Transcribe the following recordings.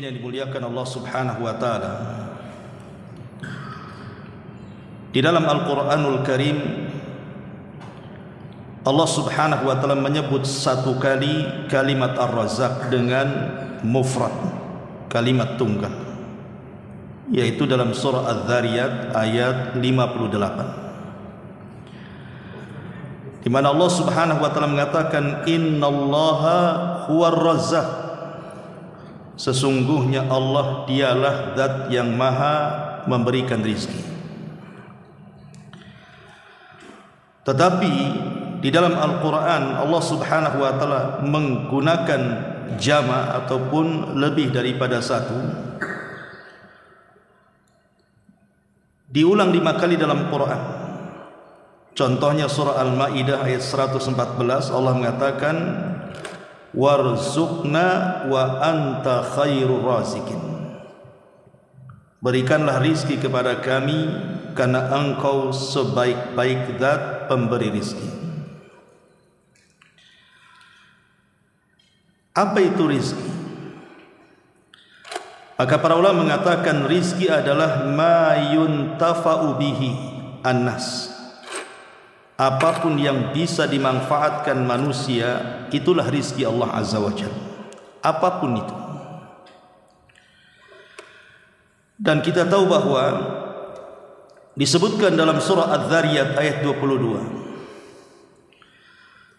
muslimin yang dimuliakan Allah Subhanahu wa taala. Di dalam Al-Qur'anul Karim Allah Subhanahu wa taala menyebut satu kali kalimat Ar-Razzaq dengan mufrad, kalimat tunggal, yaitu dalam surah Az-Zariyat ayat 58, di mana Allah Subhanahu wa taala mengatakan innallaha huwar razzaq, sesungguhnya Allah dialah zat yang maha memberikan rizki. Tetapi di dalam Al-Quran Allah Subhanahu wa taala menggunakan jama' ataupun lebih daripada satu, diulang 5 kali dalam Quran. Contohnya surah Al-Maidah ayat 114, Allah mengatakan warzuqna wa anta khairur razikin, berikanlah rizki kepada kami karena engkau sebaik-baik zat pemberi rizki. Apa itu rizki? Maka para ulama mengatakan rizki adalah ma yuntafa'u bihi annas, apapun yang bisa dimanfaatkan manusia, itulah rizki Allah Azza wa Jalla, apapun itu. Dan kita tahu bahwa disebutkan dalam surah Az-Zariyat ayat 22,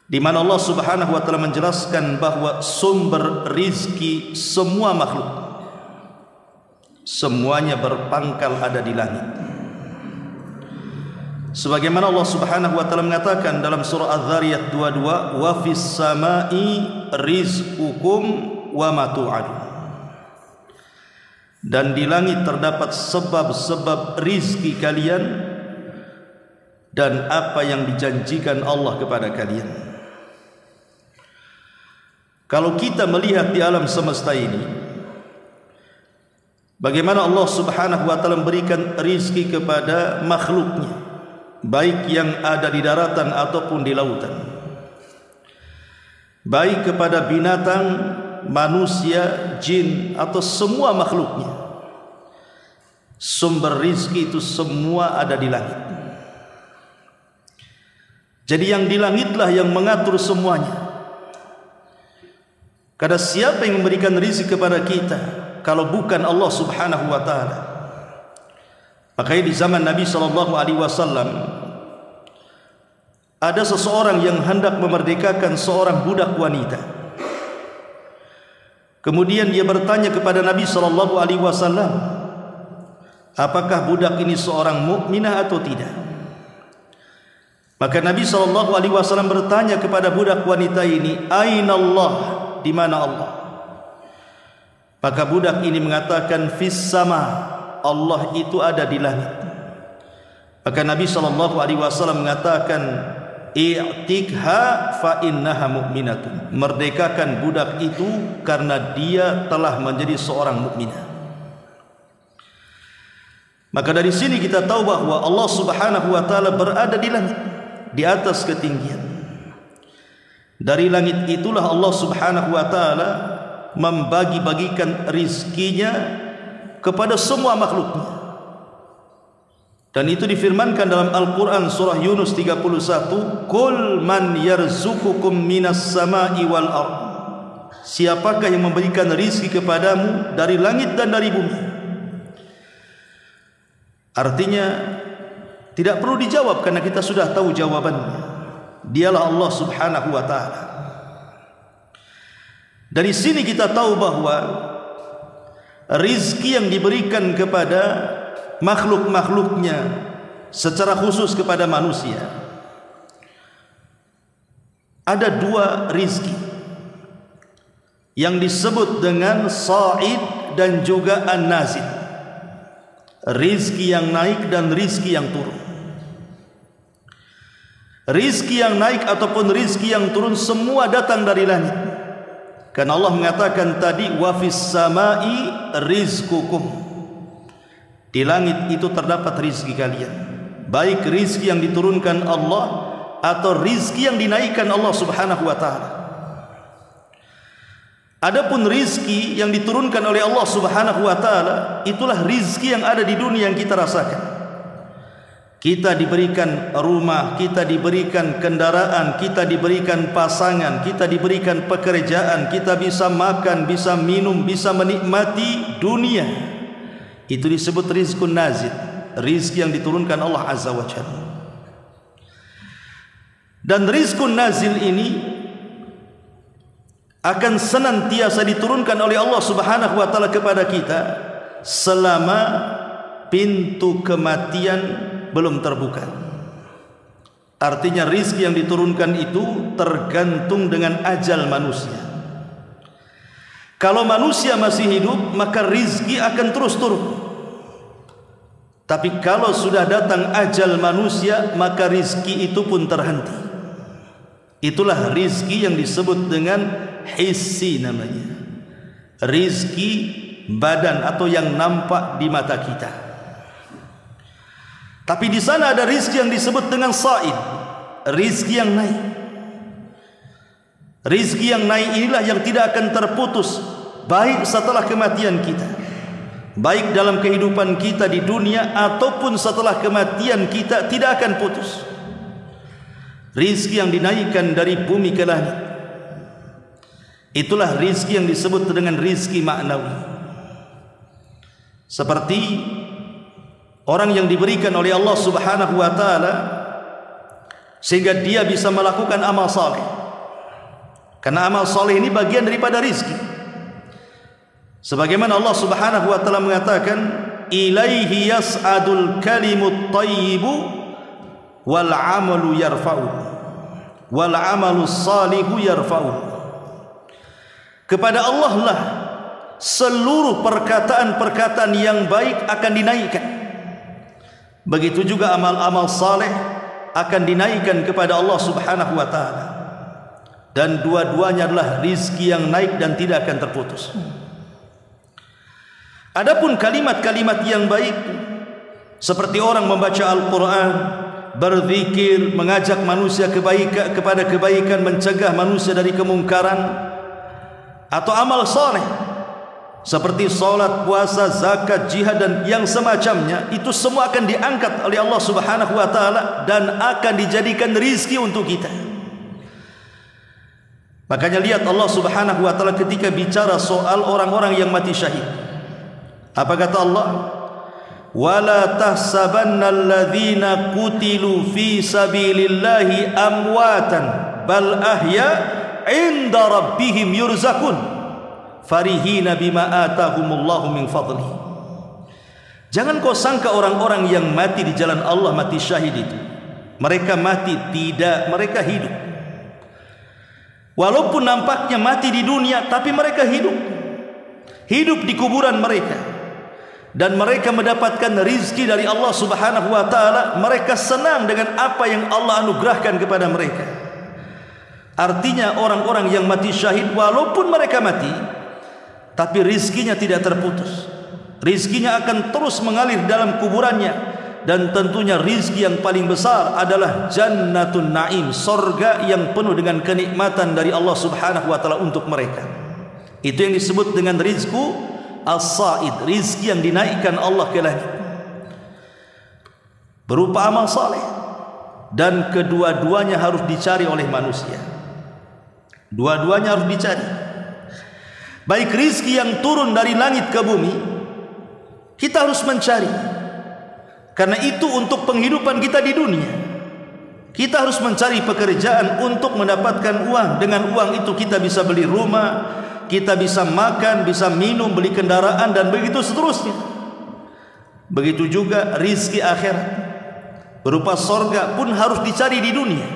di mana Allah Subhanahu wa taala menjelaskan bahwa sumber rizki semua makhluk, semuanya berpangkal ada di langit. Sebagaimana Allah Subhanahu wa taala mengatakan dalam surah Az-Zariyat 22, wa fis samai rizqukum wa ma tu'adun, dan di langit terdapat sebab-sebab rizki kalian dan apa yang dijanjikan Allah kepada kalian. Kalau kita melihat di alam semesta ini, bagaimana Allah Subhanahu wa taala memberikan rizki kepada makhluknya, baik yang ada di daratan ataupun di lautan, baik kepada binatang, manusia, jin atau semua makhluknya, sumber rizki itu semua ada di langit. Jadi yang di langitlah yang mengatur semuanya. Karena siapa yang memberikan rizki kepada kita kalau bukan Allah Subhanahu wa taala? Makanya di zaman Nabi SAW ada seseorang yang hendak memerdekakan seorang budak wanita. Kemudian dia bertanya kepada Nabi SAW, apakah budak ini seorang mukminah atau tidak? Maka Nabi SAW bertanya kepada budak wanita ini, Aina Allah, di mana Allah? Maka budak ini mengatakan fis sama, Allah itu ada di langit. Maka Nabi SAW mengatakan i'tikha fa innaha mu'minatun, merdekakan budak itu karena dia telah menjadi seorang mukminah. Maka dari sini kita tahu bahwa Allah Subhanahu wa taala berada di langit, di atas ketinggian. Dari langit itulah Allah Subhanahu wa taala membagi-bagikan rizkinya kepada semua makhluknya. Dan itu difirmankan dalam Al-Quran surah Yunus 31, Qul man yarzuqukum minas sama'i wal ardh, siapakah yang memberikan rizki kepadamu dari langit dan dari bumi? Artinya tidak perlu dijawab karena kita sudah tahu jawabannya. Dialah Allah Subhanahu wa taala. Dari sini kita tahu bahwa rizki yang diberikan kepada makhluk-makhluknya, secara khusus kepada manusia, ada 2 rizki yang disebut dengan sa'id dan juga an-nazil, rizki yang naik dan rizki yang turun. Rizki yang naik ataupun rizki yang turun semua datang dari langit. Karena Allah mengatakan tadi wa fis samai rizqukum, di langit itu terdapat rizki kalian, baik rizki yang diturunkan Allah atau rizki yang dinaikkan Allah Subhanahu wa taala. Adapun rizki yang diturunkan oleh Allah Subhanahu wa taala, itulah rizki yang ada di dunia yang kita rasakan. Kita diberikan rumah, kita diberikan kendaraan, kita diberikan pasangan, kita diberikan pekerjaan, kita bisa makan, bisa minum, bisa menikmati dunia. Itu disebut rizqun nazil, rizki yang diturunkan Allah Azza wa Jalla. Dan rizqun nazil ini akan senantiasa diturunkan oleh Allah Subhanahu wa taala kepada kita selama pintu kematian belum terbuka. Artinya rizki yang diturunkan itu tergantung dengan ajal manusia. Kalau manusia masih hidup, maka rizki akan terus turun. Tapi kalau sudah datang ajal manusia, maka rizki itu pun terhenti. Itulah rizki yang disebut dengan hissi namanya, rizki badan atau yang nampak di mata kita. Tapi di sana ada rizki yang disebut dengan said, rizki yang naik. Rizki yang naik inilah yang tidak akan terputus, baik setelah kematian kita, baik dalam kehidupan kita di dunia ataupun setelah kematian kita, tidak akan putus. Rizki yang dinaikkan dari bumi ke langit, itulah rizki yang disebut dengan rizki maknawi. Seperti orang yang diberikan oleh Allah Subhanahu wa taala sehingga dia bisa melakukan amal saleh. Karena amal saleh ini bagian daripada rizki. Sebagaimana Allah Subhanahu wa taala mengatakan, "Ilaihi yas'adul kalimut thayyibu wal 'amalu yarfa'u wal 'amalu salihu yarfa'u." Kepada Allah lah seluruh perkataan-perkataan yang baik akan dinaikkan. Begitu juga amal-amal saleh akan dinaikkan kepada Allah Subhanahu wa taala. Dan dua-duanya adalah rizki yang naik dan tidak akan terputus. Adapun kalimat-kalimat yang baik, seperti orang membaca Al-Quran, berzikir, mengajak manusia kepada kebaikan, mencegah manusia dari kemungkaran, atau amal saleh seperti salat, puasa, zakat, jihad dan yang semacamnya, itu semua akan diangkat oleh Allah Subhanahu wa taala dan akan dijadikan rizki untuk kita. Makanya lihat Allah Subhanahu wa taala ketika bicara soal orang-orang yang mati syahid. Apa kata Allah? Wala tahsabanna alladhina qutilu fi sabilillahi amwatan bal ahya 'inda rabbihim yurzakun farihina bima atahumullahu min fadli. Jangan kau sangka orang-orang yang mati di jalan Allah mati syahid itu mereka mati, tidak, mereka hidup. Walaupun nampaknya mati di dunia, tapi mereka hidup di kuburan mereka, dan mereka mendapatkan rizki dari Allah Subhanahu wa taala. Mereka senang dengan apa yang Allah anugerahkan kepada mereka. Artinya orang-orang yang mati syahid, walaupun mereka mati, tapi rizkinya tidak terputus. Rizkinya akan terus mengalir dalam kuburannya. Dan tentunya rizki yang paling besar adalah jannatun na'im, sorga yang penuh dengan kenikmatan dari Allah Subhanahu wa ta'ala untuk mereka. Itu yang disebut dengan rizku as-sa'id, rizki yang dinaikkan Allah ke langit berupa amal saleh. Dan kedua-duanya harus dicari oleh manusia. Dua-duanya harus dicari. Baik rizki yang turun dari langit ke bumi, kita harus mencari. Karena itu untuk penghidupan kita di dunia, kita harus mencari pekerjaan untuk mendapatkan uang. Dengan uang itu kita bisa beli rumah, kita bisa makan, bisa minum, beli kendaraan, dan begitu seterusnya. Begitu juga rizki akhirat berupa sorga pun harus dicari di dunia.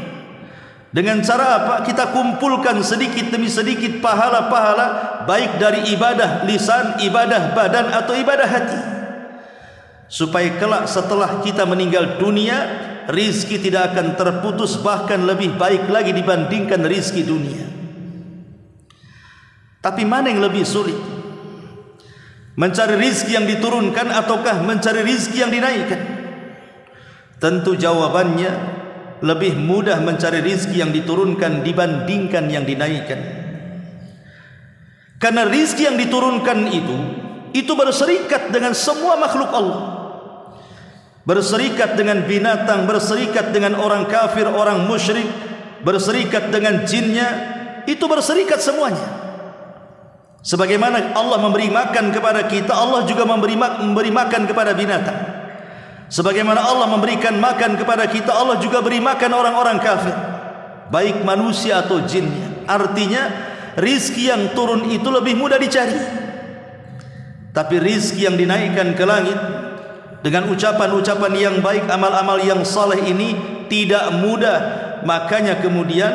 Dengan cara apa? Kita kumpulkan sedikit demi sedikit pahala-pahala, baik dari ibadah lisan, ibadah badan, atau ibadah hati, supaya kelak setelah kita meninggal dunia, rizki tidak akan terputus, bahkan lebih baik lagi dibandingkan rizki dunia. Tapi mana yang lebih sulit? Mencari rizki yang diturunkan ataukah mencari rizki yang dinaikkan? Tentu jawabannya lebih mudah mencari rizki yang diturunkan dibandingkan yang dinaikkan. Karena rizki yang diturunkan itu berserikat dengan semua makhluk Allah, berserikat dengan binatang, berserikat dengan orang kafir, orang musyrik, berserikat dengan jinnya, itu berserikat semuanya. Sebagaimana Allah memberi makan kepada kita, Allah juga memberi makan kepada binatang. Sebagaimana Allah memberikan makan kepada kita, Allah juga beri makan orang-orang kafir, baik manusia atau jinnya. Artinya rizki yang turun itu lebih mudah dicari. Tapi rizki yang dinaikkan ke langit dengan ucapan-ucapan yang baik, amal-amal yang saleh ini tidak mudah. Makanya kemudian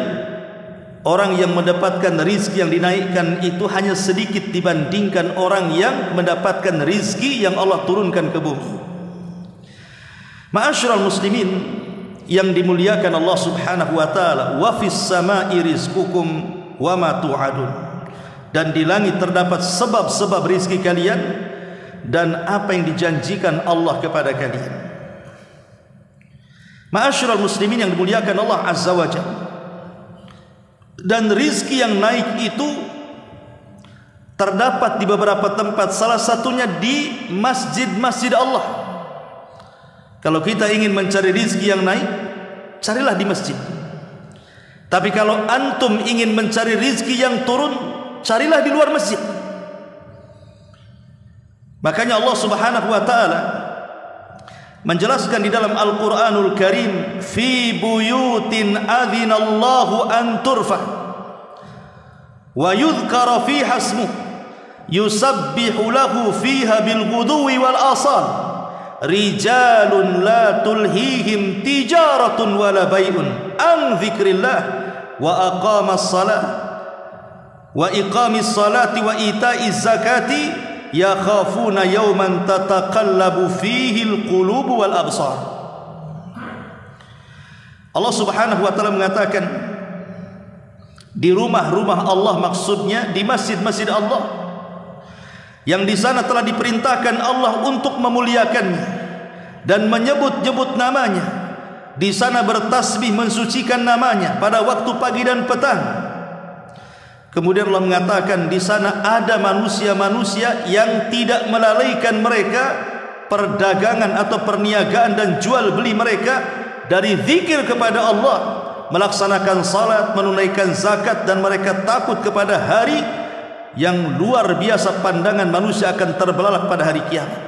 orang yang mendapatkan rizki yang dinaikkan itu hanya sedikit dibandingkan orang yang mendapatkan rizki yang Allah turunkan ke bumi. Ma'asyiral muslimin yang dimuliakan Allah Subhanahu wa taala, wa fis sama'i rizqukum wa ma tu'adun. Dan di langit terdapat sebab-sebab rizki kalian dan apa yang dijanjikan Allah kepada kalian. Ma'asyiral muslimin yang dimuliakan Allah Azza wa Jalla, dan rizki yang naik itu terdapat di beberapa tempat, salah satunya di masjid-masjid Allah. Kalau kita ingin mencari rizki yang naik, carilah di masjid. Tapi kalau antum ingin mencari rizki yang turun, carilah di luar masjid. Makanya Allah Subhanahu wa taala menjelaskan di dalam Al-Qur'anul Karim, fi buyutin adzinallahu an turfa wa yudhkara fiha ismuh yusabbihu lahu fiha bil ghuduwi wal asal rijalun la tulhihim tijaratun wala bai'un an dzikrillah wa aqamas salah wa iqamis salati wa ita'iz zakati yakhafuna yawman tataqallabu fihi alqulubu wal absar. Allah Subhanahu wa taala mengatakan di rumah-rumah Allah, maksudnya di masjid-masjid Allah, yang di sana telah diperintahkan Allah untuk memuliakannya dan menyebut-nyebut namanya. Di sana bertasbih mensucikan namanya pada waktu pagi dan petang. Kemudian Allah mengatakan di sana ada manusia-manusia yang tidak melalaikan mereka perdagangan atau perniagaan dan jual beli mereka dari zikir kepada Allah, melaksanakan salat, menunaikan zakat, dan mereka takut kepada hari yang luar biasa pandangan manusia akan terbelalak pada hari kiamat.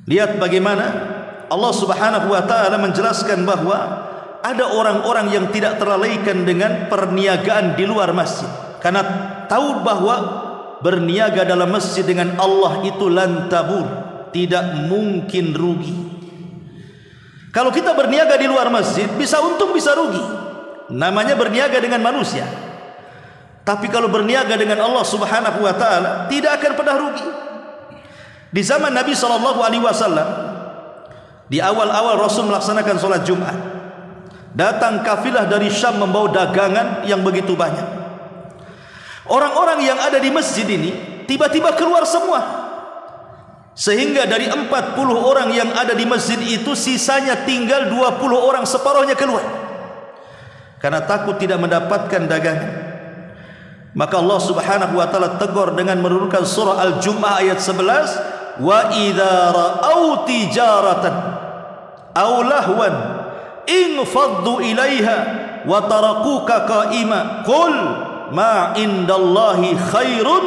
Lihat bagaimana Allah Subhanahu wa taala menjelaskan bahwa ada orang-orang yang tidak terlalaikan dengan perniagaan di luar masjid, karena tahu bahwa berniaga dalam masjid dengan Allah itu lan tabur, tidak mungkin rugi. Kalau kita berniaga di luar masjid, bisa untung bisa rugi, namanya berniaga dengan manusia. Tapi kalau berniaga dengan Allah Subhanahu wa taala, tidak akan pernah rugi. Di zaman Nabi SAW, di awal-awal Rasul melaksanakan sholat Jumat, datang kafilah dari Syam membawa dagangan yang begitu banyak. Orang-orang yang ada di masjid ini tiba-tiba keluar semua, sehingga dari 40 orang yang ada di masjid itu sisanya tinggal 20 orang, separuhnya keluar karena takut tidak mendapatkan dagangan. Maka Allah Subhanahu wa taala tegur dengan menurunkan surah Al-Jumu'ah ayat 11, wa idza ra'au tijaratan aw lahwan infaddu ilaiha wa tarakuka qa'ima qul ma indallahi khairun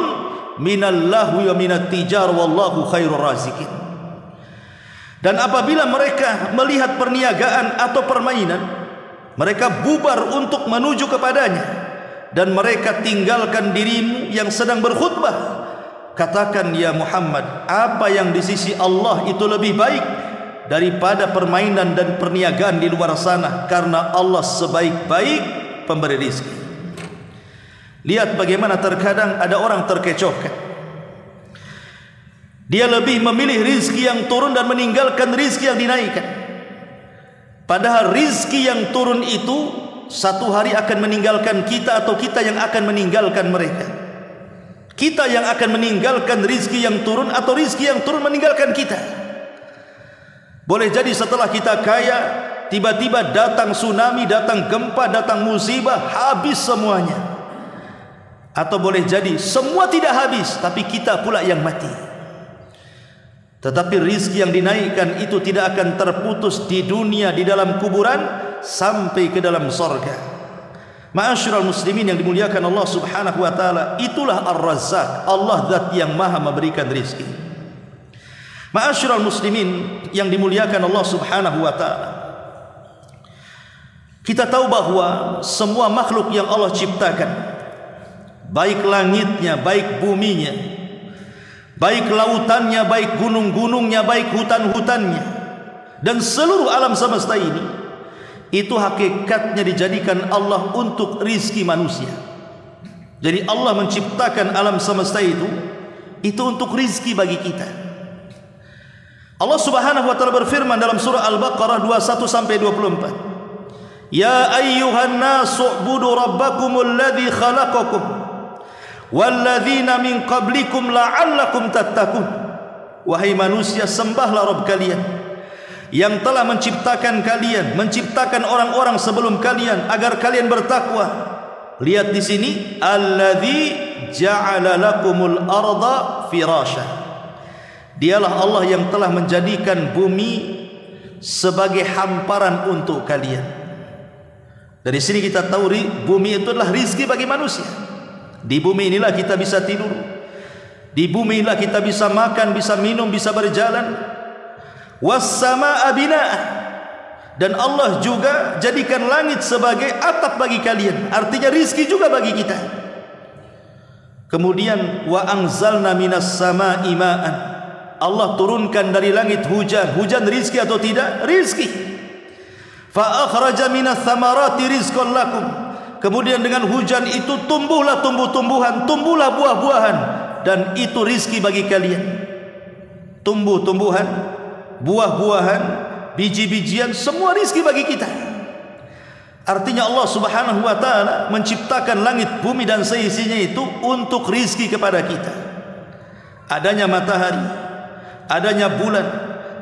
minal lahwi wa minat tijar wallahu khairur razikin. Dan apabila mereka melihat perniagaan atau permainan, mereka bubar untuk menuju kepadanya, dan mereka tinggalkan dirimu yang sedang berkhutbah. Katakan ya Muhammad, apa yang di sisi Allah itu lebih baik daripada permainan dan perniagaan di luar sana, karena Allah sebaik-baik pemberi rezeki. Lihat bagaimana terkadang ada orang terkecohkan. Dia lebih memilih rizki yang turun dan meninggalkan rizki yang dinaikkan. Padahal rizki yang turun itu satu hari akan meninggalkan kita, atau kita yang akan meninggalkan mereka. Kita yang akan meninggalkan rizki yang turun, atau rizki yang turun meninggalkan kita. Boleh jadi setelah kita kaya, tiba-tiba datang tsunami, datang gempa, datang musibah, habis semuanya. Atau boleh jadi semua tidak habis, tapi kita pula yang mati. Tetapi rizki yang dinaikkan itu tidak akan terputus di dunia, di dalam kuburan, sampai ke dalam sorga. Ma'asyiral muslimin yang dimuliakan Allah subhanahu wa ta'ala, itulah Ar-Razzaq, Allah zat yang maha memberikan rizki. Ma'asyiral muslimin yang dimuliakan Allah subhanahu wa ta'ala, kita tahu bahwa semua makhluk yang Allah ciptakan, baik langitnya, baik buminya, baik lautannya, baik gunung-gunungnya, baik hutan-hutannya, dan seluruh alam semesta ini, itu hakikatnya dijadikan Allah untuk rizki manusia. Jadi Allah menciptakan alam semesta itu untuk rizki bagi kita. Allah subhanahu wa ta'ala berfirman dalam surah Al-Baqarah 21-24, Ya ayyuhan nasu u'budu rabbakumul ladzi khalaqakum walladzina min qablikum la'allakum tattaqun. Wahai manusia, sembahlah Rabb kalian yang telah menciptakan kalian, menciptakan orang-orang sebelum kalian agar kalian bertakwa. Lihat di sini, alladzi ja'ala lakumul arda firasha. Dialah Allah yang telah menjadikan bumi sebagai hamparan untuk kalian. Dari sini kita tahu bumi itu adalah rizki bagi manusia. Di bumi inilah kita bisa tidur, di bumi inilah kita bisa makan, bisa minum, bisa berjalan. Was-samaa'a bina'ah, dan Allah juga jadikan langit sebagai atap bagi kalian, artinya rizki juga bagi kita. Kemudian wa anzalna minas samaa'i ma'an, Allah turunkan dari langit hujan. Hujan rizki atau tidak? Rizki. Fa akhraja minas thamarati rizqan lakum, kemudian dengan hujan itu tumbuhlah tumbuh-tumbuhan, tumbuhlah buah-buahan, dan itu rizki bagi kalian. Tumbuh-tumbuhan, buah-buahan, biji-bijian, semua rizki bagi kita. Artinya Allah subhanahu wa ta'ala menciptakan langit, bumi dan seisinya itu untuk rizki kepada kita. Adanya matahari, adanya bulan,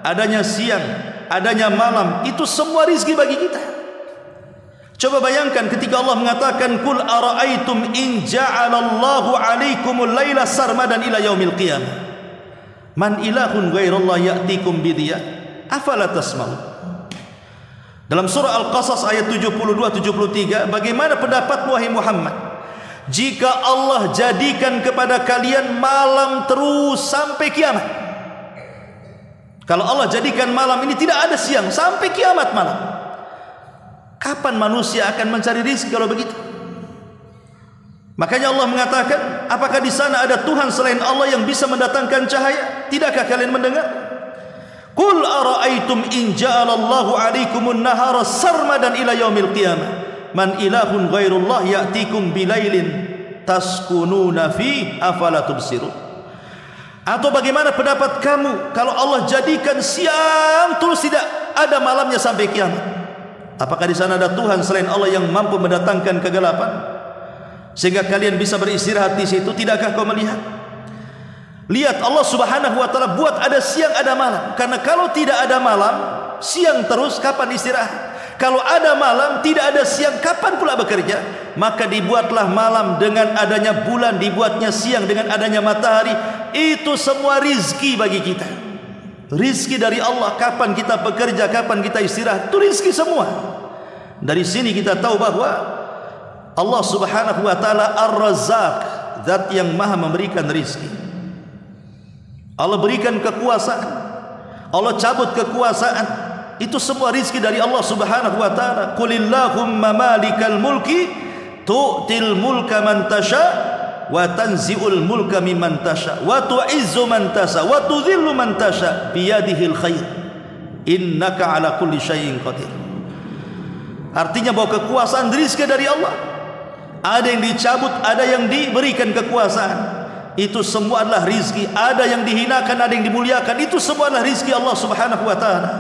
adanya siang, adanya malam, itu semua rizki bagi kita. Coba bayangkan ketika Allah mengatakan, Qul ara'aitum in ja'alallahu alaikumul laila sarmadan ila yaumil qiyamah, Man ilahun ghairallah ya'tikum bidhiya afala tasma'un. Dalam surah Al-Qasas ayat 72-73, bagaimana pendapatmu wahai Muhammad jika Allah jadikan kepada kalian malam terus sampai kiamat? Kalau Allah jadikan malam ini tidak ada siang sampai kiamat malam, kapan manusia akan mencari rezeki kalau begitu? Makanya Allah mengatakan, apakah di sana ada Tuhan selain Allah yang bisa mendatangkan cahaya? Tidakkah kalian mendengar? Qul ara'aitum in ja'alallahu 'alaikumun nahara sarmadan ila yaumil qiyamah man ilahun ghairullah ya'tikum bilailin taskununa fi afala tubsirun. Atau bagaimana pendapat kamu kalau Allah jadikan siang terus tidak ada malamnya sampai kiamat? Apakah di sana ada Tuhan selain Allah yang mampu mendatangkan kegelapan sehingga kalian bisa beristirahat di situ? Tidakkah kau melihat? Lihat, Allah subhanahu wa ta'ala buat ada siang ada malam, karena kalau tidak ada malam, siang terus, kapan istirahat? Kalau ada malam, tidak ada siang, kapan pula bekerja? Maka dibuatlah malam dengan adanya bulan, dibuatnya siang dengan adanya matahari. Itu semua rizki bagi kita. Rizki dari Allah, kapan kita bekerja, kapan kita istirahat, itu rizki semua. Dari sini kita tahu bahwa Allah subhanahu wa ta'ala Ar-Razzaq, zat yang maha memberikan rizki. Allah berikan kekuasaan, Allah cabut kekuasaan, itu semua rizki dari Allah subhanahu wa ta'ala. Qulillahumma malikal mulki tu'til mulka man tasha wa tanzi'ul mulka mimman tasha wa tu'izzu man tasha wa tudhillu man tasha biyadihil khair innaka ala kulli syai'in qadir. Artinya bahwa kekuasaan rizki dari Allah. Ada yang dicabut, ada yang diberikan kekuasaan. Itu semua adalah rizki. Ada yang dihinakan, ada yang dimuliakan. Itu semua adalah rizki Allah subhanahu wa ta'ala.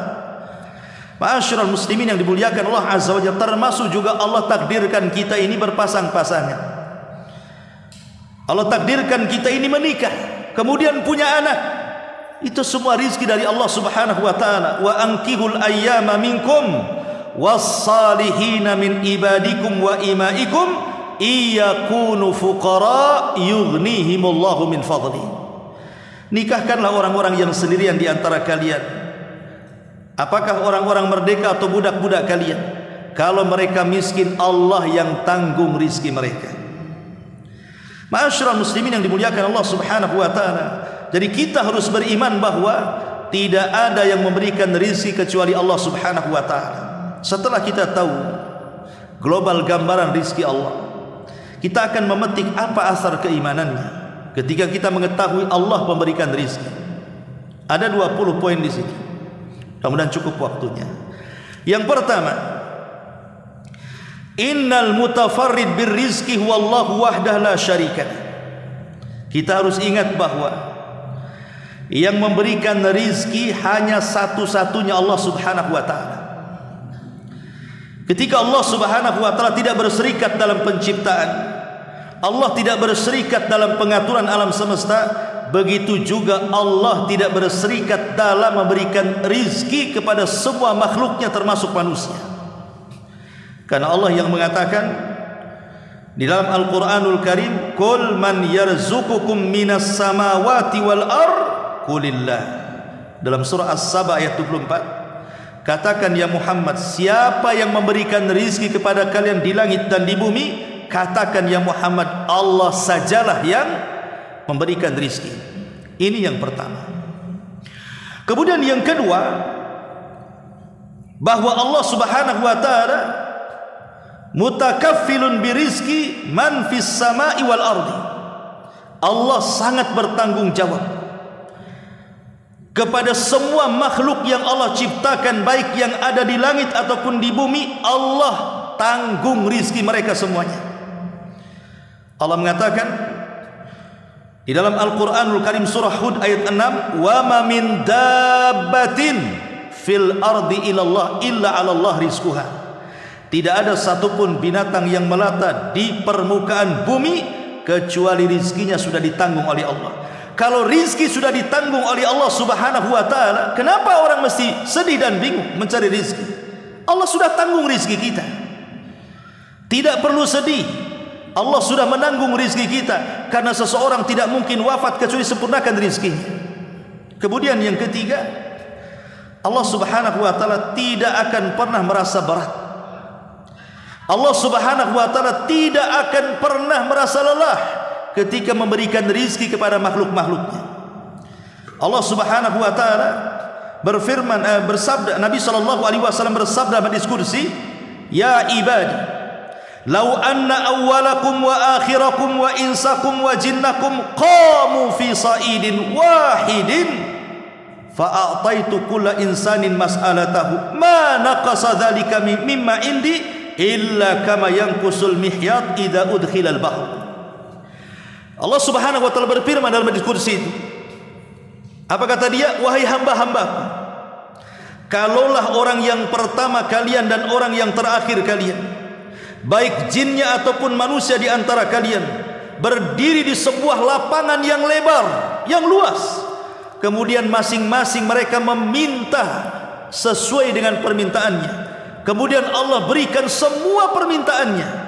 Ma'asyiral muslimin yang dimuliakan Allah azza wa jalla, termasuk juga Allah takdirkan kita ini berpasang-pasangan. Allah takdirkan kita ini menikah, kemudian punya anak. Itu semua rizki dari Allah subhanahu wa ta'ala. Wa ankihul ayyama minkum was salihina min ibadikum wa imaikum iyakunu fuqara yughnihimullahu min fadli. Nikahkanlah orang-orang yang sendirian di antara kalian. Apakah orang-orang merdeka atau budak-budak kalian? Kalau mereka miskin, Allah yang tanggung rizki mereka. Ma'asyiral muslimin yang dimuliakan Allah Subhanahu wa taala. Jadi kita harus beriman bahwa tidak ada yang memberikan rizki kecuali Allah Subhanahu wa taala. Setelah kita tahu global gambaran rizki Allah, kita akan memetik apa asar keimanannya ketika kita mengetahui Allah memberikan rizki. Ada 20 poin di sini. Mudah-mudahan cukup waktunya. Yang pertama, innal mutafarrid birrizqi huwallahu wahdah la syarika. Kita harus ingat bahwa yang memberikan rizki hanya satu-satunya Allah Subhanahu wa taala. Ketika Allah Subhanahu wa taala tidak berserikat dalam penciptaan, Allah tidak berserikat dalam pengaturan alam semesta, begitu juga Allah tidak berserikat dalam memberikan rizki kepada semua makhluknya termasuk manusia. Karena Allah yang mengatakan di dalam Al-Quranul Karim, Qul man yarzuqukum minas samawati wal ard qulillah. Dalam surah As-Saba ayat 24, katakan ya Muhammad, siapa yang memberikan rizki kepada kalian di langit dan di bumi? Katakan ya Muhammad, Allah sajalah yang memberikan rizki. Ini yang pertama. Kemudian yang kedua, bahwa Allah Subhanahu wa taala mutakaffilun birizki man fis sama'i wal ardi. Allah sangat bertanggung jawab kepada semua makhluk yang Allah ciptakan, baik yang ada di langit ataupun di bumi. Allah tanggung rizki mereka semuanya. Allah mengatakan di dalam Al-Quranul Karim surah Hud ayat 6, wa ma min dabbatin fil ardi ilallah illa 'alallah rizquha. Tidak ada satupun binatang yang melata di permukaan bumi kecuali rizkinya sudah ditanggung oleh Allah. Kalau rizki sudah ditanggung oleh Allah Subhanahu wa taala, kenapa orang mesti sedih dan bingung mencari rizki? Allah sudah tanggung rizki kita. Tidak perlu sedih. Allah sudah menanggung rizki kita, karena seseorang tidak mungkin wafat kecuali sempurnakan rizkinya. Kemudian yang ketiga, Allah Subhanahu wa taala tidak akan pernah merasa berat. Allah Subhanahu wa taala tidak akan pernah merasa lelah ketika memberikan rizki kepada makhluk-makhluknya. Allah Subhanahu wa taala berfirman, bersabda, Nabi sallallahu alaihi wasallam bersabda dalam hadis kursi, ya ibadi, lau anna awwalakum wa akhirakum wa insakum wa jinnakum qamu fi sa'idin wahidin fa'ataitu kulla insanin mas'alatahu ma naqasa dhalika mimma indi illa kama yanqusul mihyat idza udkhila al-bahr. Allah Subhanahu wa taala berfirman dalam hadis kursi itu, apa kata dia? Wahai hamba-hambaku, kalaulah orang yang pertama kalian dan orang yang terakhir kalian, baik jinnya ataupun manusia di antara kalian, berdiri di sebuah lapangan yang lebar, yang luas, kemudian masing-masing mereka meminta sesuai dengan permintaannya, kemudian Allah berikan semua permintaannya,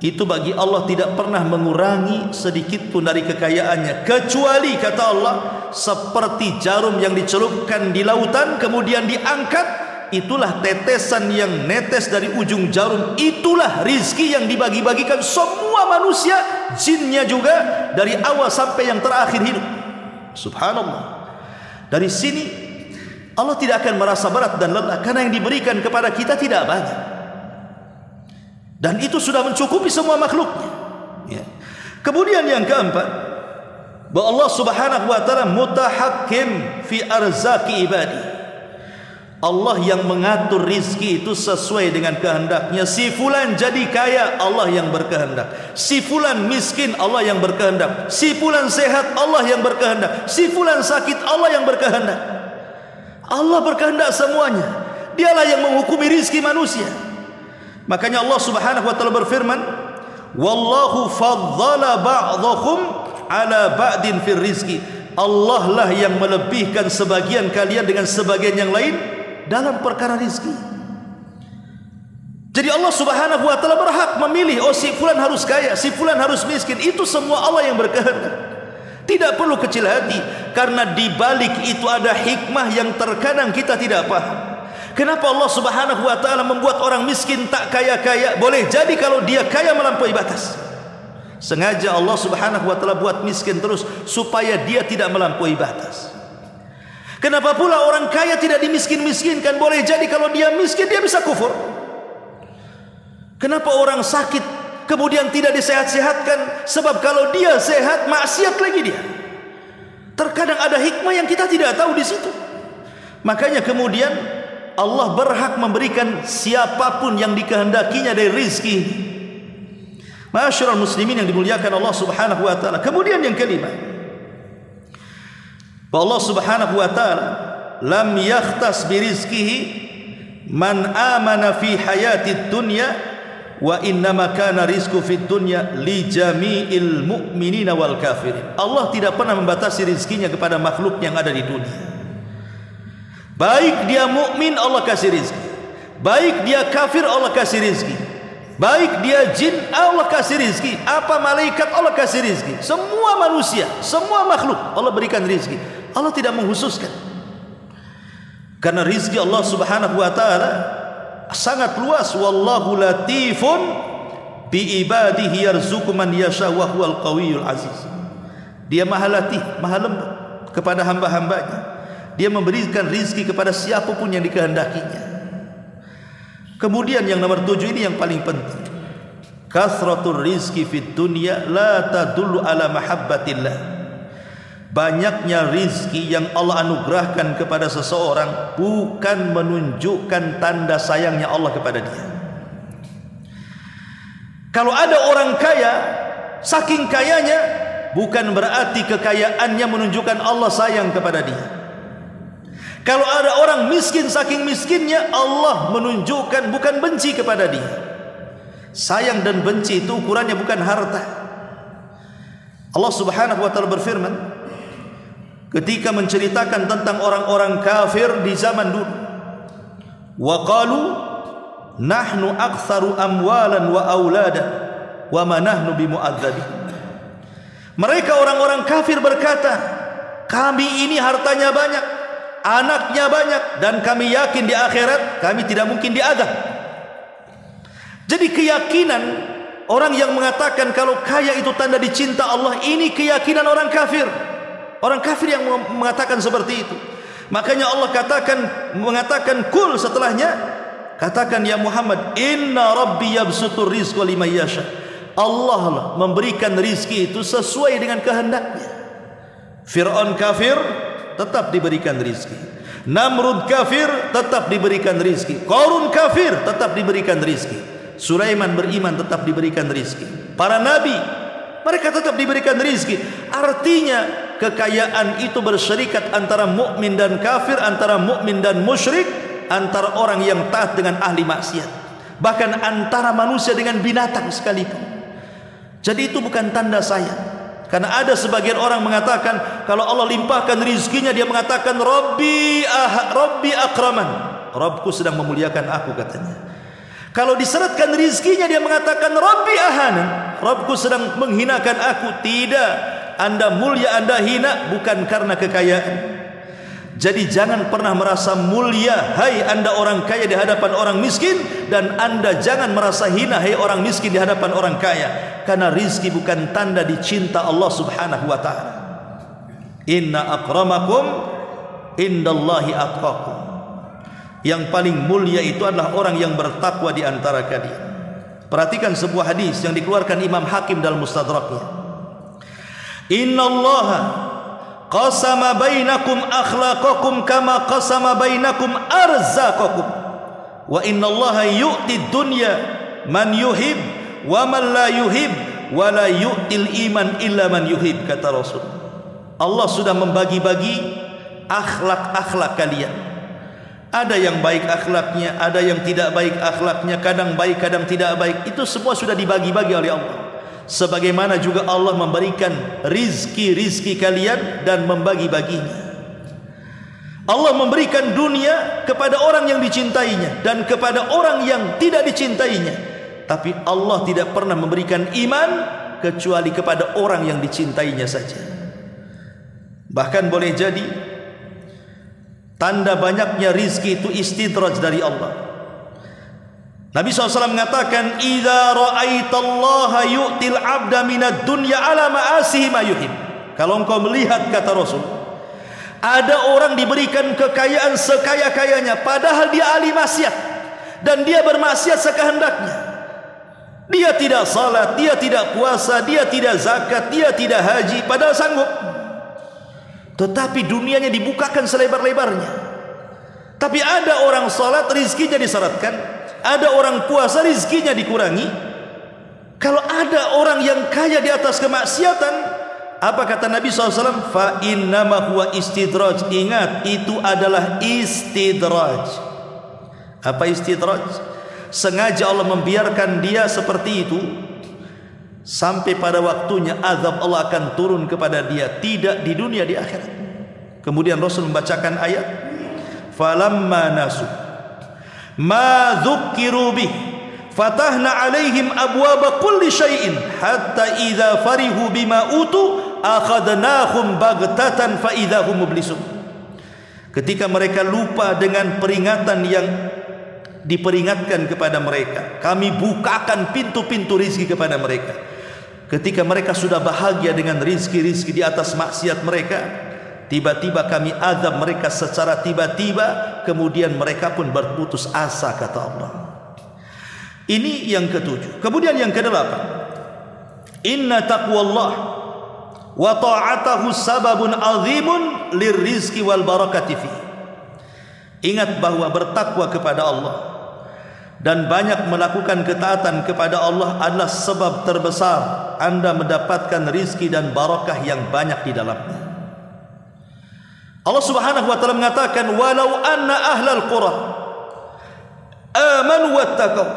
itu bagi Allah tidak pernah mengurangi sedikit pun dari kekayaannya, kecuali kata Allah seperti jarum yang dicelupkan di lautan kemudian diangkat. Itulah tetesan yang netes dari ujung jarum. Itulah rizki yang dibagi-bagikan semua manusia, jinnya juga, dari awal sampai yang terakhir hidup. Subhanallah. Dari sini Allah tidak akan merasa berat dan lelah, karena yang diberikan kepada kita tidak banyak, dan itu sudah mencukupi semua makhluknya. Ya. Kemudian yang keempat, bahwa Allah Subhanahu wa taala mutahakkim fi arzaki ibadi. Allah yang mengatur rizki itu sesuai dengan kehendaknya. Si fulan jadi kaya, Allah yang berkehendak. Si fulan miskin, Allah yang berkehendak. Si fulan sehat, Allah yang berkehendak. Si fulan sakit, Allah yang berkehendak. Allah berkehendak semuanya. Dialah yang menghukumi rizki manusia. Makanya Allah Subhanahu wa taala berfirman, wallahu faddala ba'dakum ala ba'din fir rizki. Allah lah yang melebihkan sebagian kalian dengan sebagian yang lain dalam perkara rizki. Jadi Allah Subhanahu wa taala berhak memilih, oh si fulan harus kaya, si fulan harus miskin. Itu semua Allah yang berkehendak. Tidak perlu kecil hati, karena di balik itu ada hikmah yang terkadang kita tidak paham. Kenapa Allah Subhanahu wa taala membuat orang miskin tak kaya-kaya? Boleh jadi kalau dia kaya melampaui batas. Sengaja Allah Subhanahu wa taala buat miskin terus supaya dia tidak melampaui batas. Kenapa pula orang kaya tidak dimiskin-miskinkan? Boleh jadi kalau dia miskin dia bisa kufur. Kenapa orang sakit kemudian tidak disehat-sehatkan? Sebab kalau dia sehat maksiat lagi dia. Terkadang ada hikmah yang kita tidak tahu di situ. Makanya kemudian Allah berhak memberikan siapapun yang dikehendakinya dari rizki. Ma'asyiral muslimin yang dimuliakan Allah Subhanahu wa taala. Kemudian yang kelima, Allah Subhanahu wa taala lam yakhtas bi rizqihi man amana fi hayatid dunya wa innama kana rizqu fid dunya li jami'il mu'minina wal kafirin. Allah tidak pernah membatasi rizkinya kepada makhluk yang ada di dunia. Baik dia mukmin Allah kasih rizki, baik dia kafir Allah kasih rizki, baik dia jin Allah kasih rizki, apa malaikat Allah kasih rizki, semua manusia, semua makhluk Allah berikan rizki. Allah tidak menghususkan, karena rizki Allah Subhanahu wa taala sangat luas. Wallahu latifun bi ibadihi yarzuqu man yasha wa huwal qawiyul aziz. Dia maha latif, maha lembut kepada hamba-hambanya. Dia memberikan rizki kepada siapapun yang dikehendakinya. Kemudian yang nomor 7 ini yang paling penting. Kasratul rizki fid dunya la tadullu ala mahabbatillah. Banyaknya rizki yang Allah anugerahkan kepada seseorang bukan menunjukkan tanda sayangnya Allah kepada dia. Kalau ada orang kaya, saking kayanya bukan berarti kekayaannya menunjukkan Allah sayang kepada dia. Kalau ada orang miskin, saking miskinnya Allah menunjukkan bukan benci kepada dia. Sayang dan benci itu ukurannya bukan harta. Allah Subhanahu wa taala berfirman ketika menceritakan tentang orang-orang kafir di zaman dulu, wa qalu nahnu aktsaru amwalan wa auladan wa ma nahnu bimu'adzabin. Mereka orang-orang kafir berkata, kami ini hartanya banyak, anaknya banyak, dan kami yakin di akhirat kami tidak mungkin diazab. Jadi keyakinan orang yang mengatakan kalau kaya itu tanda dicinta Allah, ini keyakinan orang kafir. Orang kafir yang mengatakan seperti itu. Makanya Allah mengatakan kul setelahnya, katakan ya Muhammad, inna rabbi yabsutur rizqa liman yasha. Allah lah memberikan rizki itu sesuai dengan kehendaknya. Fir'aun kafir tetap diberikan rizki, Namrud kafir tetap diberikan rizki, Qarun kafir tetap diberikan rizki, Sulaiman beriman tetap diberikan rizki, para nabi mereka tetap diberikan rizki. Artinya kekayaan itu berserikat antara mukmin dan kafir, antara mukmin dan musyrik, antara orang yang taat dengan ahli maksiat, bahkan antara manusia dengan binatang sekalipun. Jadi itu bukan tanda sayang. Karena ada sebagian orang mengatakan kalau Allah limpahkan rizkinya, dia mengatakan Rabbi akraman, Rabbku sedang memuliakan aku katanya. Kalau diseretkan rizkinya dia mengatakan Rabbi ahanan, Rabbku sedang menghinakan aku. Tidak, Anda mulia, Anda hina bukan karena kekayaan. Jadi jangan pernah merasa mulia hai Anda orang kaya di hadapan orang miskin, dan Anda jangan merasa hina hai orang miskin di hadapan orang kaya. Karena rizki bukan tanda dicinta Allah Subhanahu wa ta'ala. Inna akramakum indallahi atqakum. Yang paling mulia itu adalah orang yang bertakwa di antara kalian. Perhatikan sebuah hadis yang dikeluarkan Imam Hakim dalam Mustadraknya. Innallaha qasama bainakum akhlaqakum kama qasama bainakum arzaqakum. Wa innallaha yu'ti dunya man yuhib wa man la yuhib wa la yu'til iman illa man yuhib, kata Rasul. Allah sudah membagi-bagi akhlak-akhlak kalian. Ada yang baik akhlaknya, ada yang tidak baik akhlaknya, kadang baik kadang tidak baik. Itu semua sudah dibagi-bagi oleh Allah. Sebagaimana juga Allah memberikan rizki-rizki kalian dan membagi-baginya. Allah memberikan dunia kepada orang yang dicintainya dan kepada orang yang tidak dicintainya. Tapi Allah tidak pernah memberikan iman kecuali kepada orang yang dicintainya saja. Bahkan boleh jadi tanda banyaknya rizki itu istidraj dari Allah. Nabi SAW mengatakan, "Idza ra'aitallaha yu'til 'abda minad dunya 'ala ma'asihi ma yuhib." Kalau engkau melihat, kata Rasul, ada orang diberikan kekayaan sekaya-kayanya padahal dia ahli maksiat dan dia bermaksiat sekehendaknya. Dia tidak salat, dia tidak puasa, dia tidak zakat, dia tidak haji, padahal sanggup. Tetapi dunianya dibukakan selebar-lebarnya. Tapi ada orang salat, rizkinya disyaratkan. Ada orang puasa, rizkinya dikurangi. Kalau ada orang yang kaya di atas kemaksiatan, apa kata Nabi SAW? Fa innama huwa istidraj. Ingat, itu adalah istidraj. Apa istidraj? Sengaja Allah membiarkan dia seperti itu sampai pada waktunya azab Allah akan turun kepada dia, tidak di dunia, di akhirat. Kemudian Rasul membacakan ayat, falamma nasu ma dzukkiru bih fatahna alaihim abwaba kulli syai'in hatta idza farihu bima utu akhadnahum baghtatan fa idza hum mublisun. Ketika mereka lupa dengan peringatan yang diperingatkan kepada mereka, kami bukakan pintu-pintu rizki kepada mereka. Ketika mereka sudah bahagia dengan rizki-rizki di atas maksiat mereka, tiba-tiba kami azab mereka secara tiba-tiba, kemudian mereka pun berputus asa, kata Allah. Ini yang ketujuh. Kemudian yang kedelapan, inna taqwallah wa ta'atahu sababun azimun lirrizqi wal barakati fi. Ingat bahwa bertakwa kepada Allah dan banyak melakukan ketaatan kepada Allah adalah sebab terbesar Anda mendapatkan rizki dan barakah yang banyak di dalamnya. Allah Subhanahu wa taala mengatakan, walau anna ahlal qura amanu wattaqau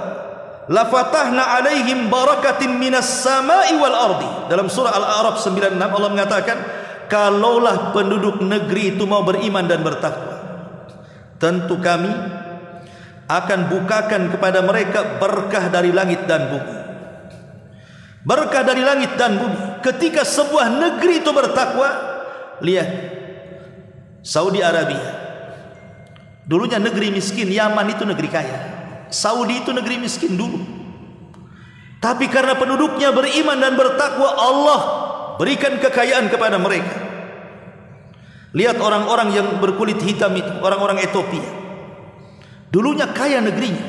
la fatahna alaihim barakatin minas samai wal ardi. Dalam surah Al-A'raf 96 Allah mengatakan, kalaulah penduduk negeri itu mau beriman dan bertakwa, tentu kami akan bukakan kepada mereka berkah dari langit dan bumi. Berkah dari langit dan bumi. Ketika sebuah negeri itu bertakwa, lihat Saudi Arabia, dulunya negeri miskin. Yaman itu negeri kaya, Saudi itu negeri miskin dulu. Tapi karena penduduknya beriman dan bertakwa, Allah berikan kekayaan kepada mereka. Lihat orang-orang yang berkulit hitam itu, orang-orang Ethiopia. Dulunya kaya negerinya,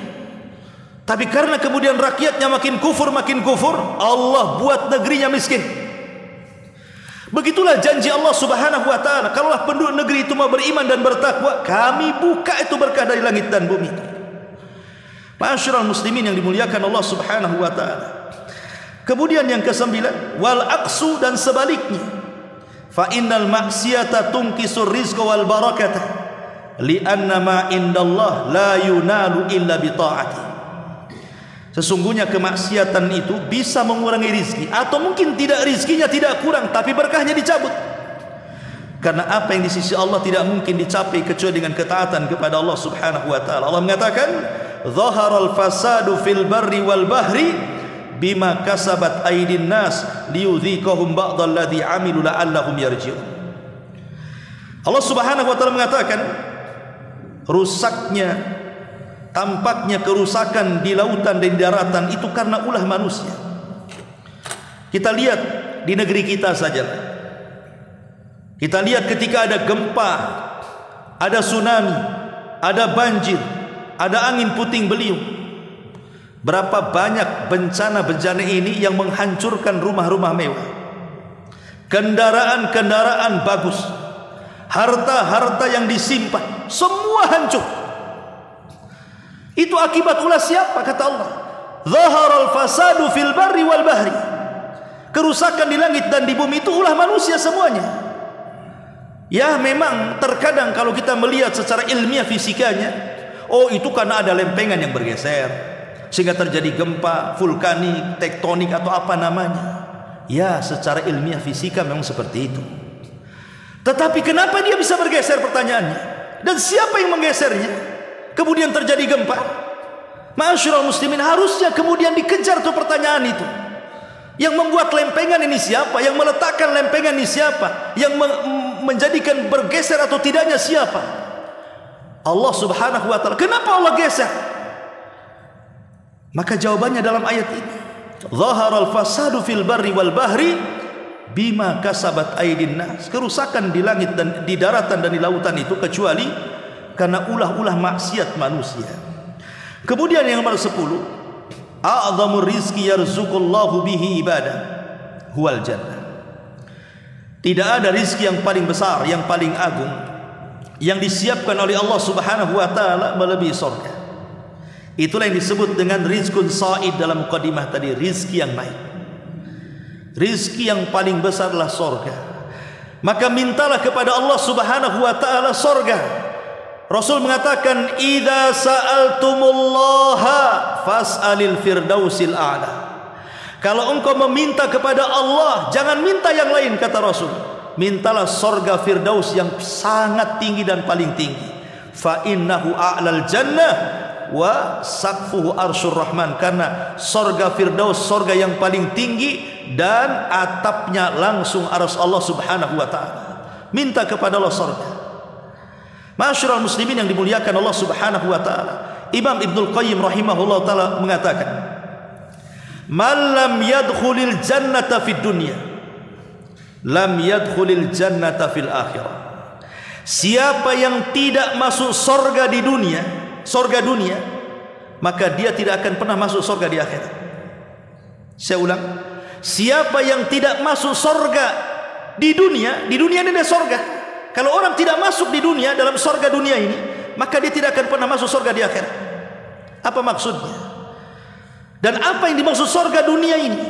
tapi karena kemudian rakyatnya makin kufur, Allah buat negerinya miskin. Begitulah janji Allah Subhanahu wa taala, kalaulah penduduk negeri itu mau beriman dan bertakwa, kami buka itu berkah dari langit dan bumi. Ma'asyiral muslimin yang dimuliakan Allah Subhanahu wa taala. Kemudian yang kesembilan, wal aqsu, dan sebaliknya, fa innal maksiyata tunkisur rizqa wal barakata li'anna ma indallah la yunalu illa bi ta'ati. Sesungguhnya kemaksiatan itu bisa mengurangi rizki, atau mungkin tidak, rizkinya tidak kurang tapi berkahnya dicabut. Karena apa yang di sisi Allah tidak mungkin dicapai kecuali dengan ketaatan kepada Allah Subhanahu wa taala. Allah mengatakan, "Dhaharal fasadu fil barri wal bahri bima kasabat aydin nas liyudhiqahum ba'dal ladzi 'amilu la'allahum yarji'un." Allah Subhanahu wa taala mengatakan, rusaknya, tampaknya kerusakan di lautan dan di daratan itu karena ulah manusia. Kita lihat di negeri kita saja. Kita lihat ketika ada gempa, ada tsunami, ada banjir, ada angin puting beliung, berapa banyak bencana-bencana ini yang menghancurkan rumah-rumah mewah, kendaraan-kendaraan bagus, harta-harta yang disimpan, semua hancur. Itu akibat ulah siapa? Kata Allah, zaharal fasadu fil barri wal bahri. Kerusakan di langit dan di bumi itu ulah manusia semuanya. Ya, memang terkadang kalau kita melihat secara ilmiah fisikanya, oh itu karena ada lempengan yang bergeser sehingga terjadi gempa vulkanik, tektonik, atau apa namanya. Ya, secara ilmiah fisika memang seperti itu. Tetapi kenapa dia bisa bergeser, pertanyaannya? Dan siapa yang menggesernya? Kemudian terjadi gempa. Ma'asyiral muslimin, harusnya kemudian dikejar tuh pertanyaan itu. Yang membuat lempengan ini siapa? Yang meletakkan lempengan ini siapa? Yang menjadikan bergeser atau tidaknya siapa? Allah subhanahu wa ta'ala. Kenapa Allah geser? Maka jawabannya dalam ayat ini. Zaharal fasadu fil barri wal bahri bima kasabat aydin nas. Kerusakan di langit dan di daratan dan di lautan itu kecuali karena ulah-ulah maksiat manusia. Kemudian yang nomor 10, a'zamur rizqi yarzuqullahu bihi ibadah huwal jannah. Tidak ada rizki yang paling besar, yang paling agung yang disiapkan oleh Allah subhanahu wa ta'ala melebihi surga. Itulah yang disebut dengan rizqun sa'id dalam mukadimah tadi, rizki yang naik. Rizki yang paling besar adalah surga. Maka mintalah kepada Allah subhanahu wa ta'ala surga. Rasul mengatakan, idza sa'altumullaha fas'alil firdausil a'la. Kalau engkau meminta kepada Allah, jangan minta yang lain, kata Rasul. Mintalah surga firdaus yang sangat tinggi dan paling tinggi. Fa innahu a'lal jannah wa saqfuhu arsyur rahman. Karena surga firdaus, surga yang paling tinggi, dan atapnya langsung arsy Allah subhanahu wa ta'ala. Minta kepada Allah surga. Ma'asyiral muslimin yang dimuliakan Allah subhanahu wa ta'ala, Imam Ibnul Qayyim rahimahullah ta'ala mengatakan, man lam yadkhulil jannata fid dunya lam yadkhulil jannata fil akhirah. Siapa yang tidak masuk surga di dunia, surga dunia, maka dia tidak akan pernah masuk surga di akhirat. Saya ulang, siapa yang tidak masuk surga di dunia ini ada surga. Kalau orang tidak masuk di dunia, dalam surga dunia ini, maka dia tidak akan pernah masuk surga di akhirat. Apa maksudnya? Dan apa yang dimaksud surga dunia ini?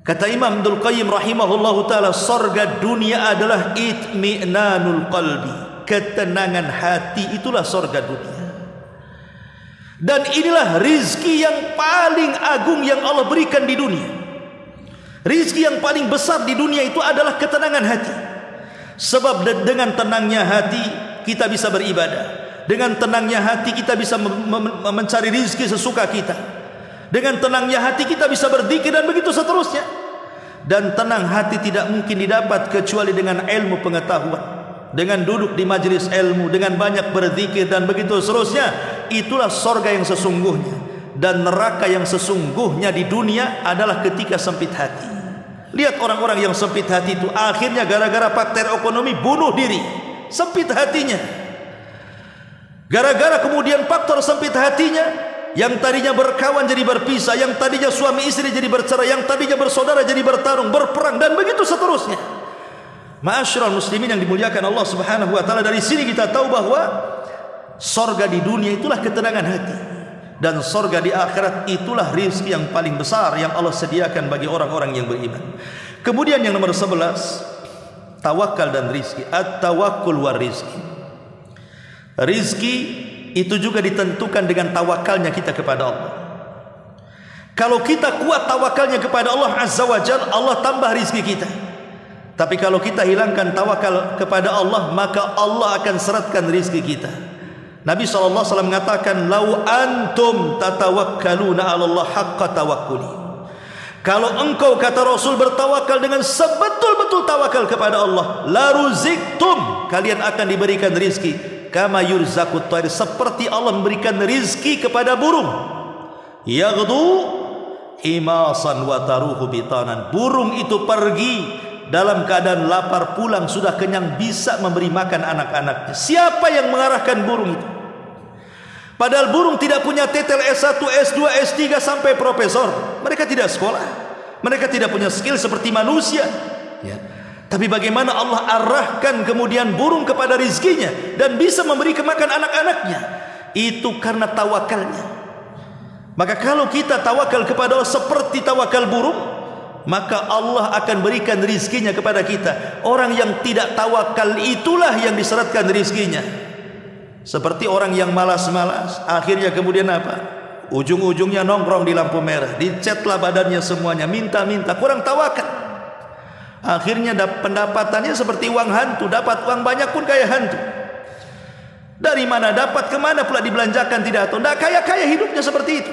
Kata Imam Ibnul Qayyim rahimahullahu ta'ala, surga dunia adalah itmi'nanul qalbi, ketenangan hati, itulah surga dunia. Dan inilah rizki yang paling agung yang Allah berikan di dunia. Rizki yang paling besar di dunia itu adalah ketenangan hati. Sebab dengan tenangnya hati kita bisa beribadah. Dengan tenangnya hati kita bisa mencari rizki sesuka kita. Dengan tenangnya hati kita bisa berzikir dan begitu seterusnya. Dan tenang hati tidak mungkin didapat kecuali dengan ilmu pengetahuan, dengan duduk di majelis ilmu, dengan banyak berzikir dan begitu seterusnya. Itulah surga yang sesungguhnya. Dan neraka yang sesungguhnya di dunia adalah ketika sempit hati. Lihat orang-orang yang sempit hati itu, akhirnya gara-gara faktor ekonomi bunuh diri. Sempit hatinya. Gara-gara kemudian faktor sempit hatinya, yang tadinya berkawan jadi berpisah, yang tadinya suami istri jadi bercerai, yang tadinya bersaudara jadi bertarung, berperang, dan begitu seterusnya. Ma'asyiral muslimin yang dimuliakan Allah subhanahu wa ta'ala, dari sini kita tahu bahwa surga di dunia itulah ketenangan hati, dan surga di akhirat itulah rizki yang paling besar yang Allah sediakan bagi orang-orang yang beriman. Kemudian yang nomor 11, tawakal dan rizki. At-tawakkul war rizki. Rizki itu juga ditentukan dengan tawakalnya kita kepada Allah. Kalau kita kuat tawakalnya kepada Allah azza wa jalla, Allah tambah rizki kita. Tapi kalau kita hilangkan tawakal kepada Allah, maka Allah akan seratkan rizki kita. Nabi SAW mengatakan, lau antum tatawakkaluna 'ala Allah haqqa tawakkuli. Kalau engkau, kata Rasul, bertawakal dengan sebetul-betul tawakal kepada Allah, la ruziktum, kalian akan diberikan rizki, kama yurzaqut thair, seperti Allah memberikan rizki kepada burung. Yaghdu himasan wa taruhu bitanan. Burung itu pergi dalam keadaan lapar, pulang sudah kenyang, bisa memberi makan anak-anaknya. Siapa yang mengarahkan burung itu? Padahal burung tidak punya titel S1, S2, S3 sampai profesor. Mereka tidak sekolah, mereka tidak punya skill seperti manusia, ya. Tapi bagaimana Allah arahkan kemudian burung kepada rizkinya dan bisa memberi kemakan anak-anaknya? Itu karena tawakalnya. Maka kalau kita tawakal kepada Allah seperti tawakal burung, maka Allah akan berikan rizkinya kepada kita. Orang yang tidak tawakal itulah yang diseratkan rizkinya. Seperti orang yang malas-malas, akhirnya kemudian apa? Ujung-ujungnya nongkrong di lampu merah, dicetlah badannya semuanya, minta-minta, kurang tawakal. Akhirnya pendapatannya seperti uang hantu, dapat uang banyak pun kayak hantu. Dari mana dapat, kemana pula dibelanjakan, tidak tahu. Tidak kaya-kaya hidupnya seperti itu.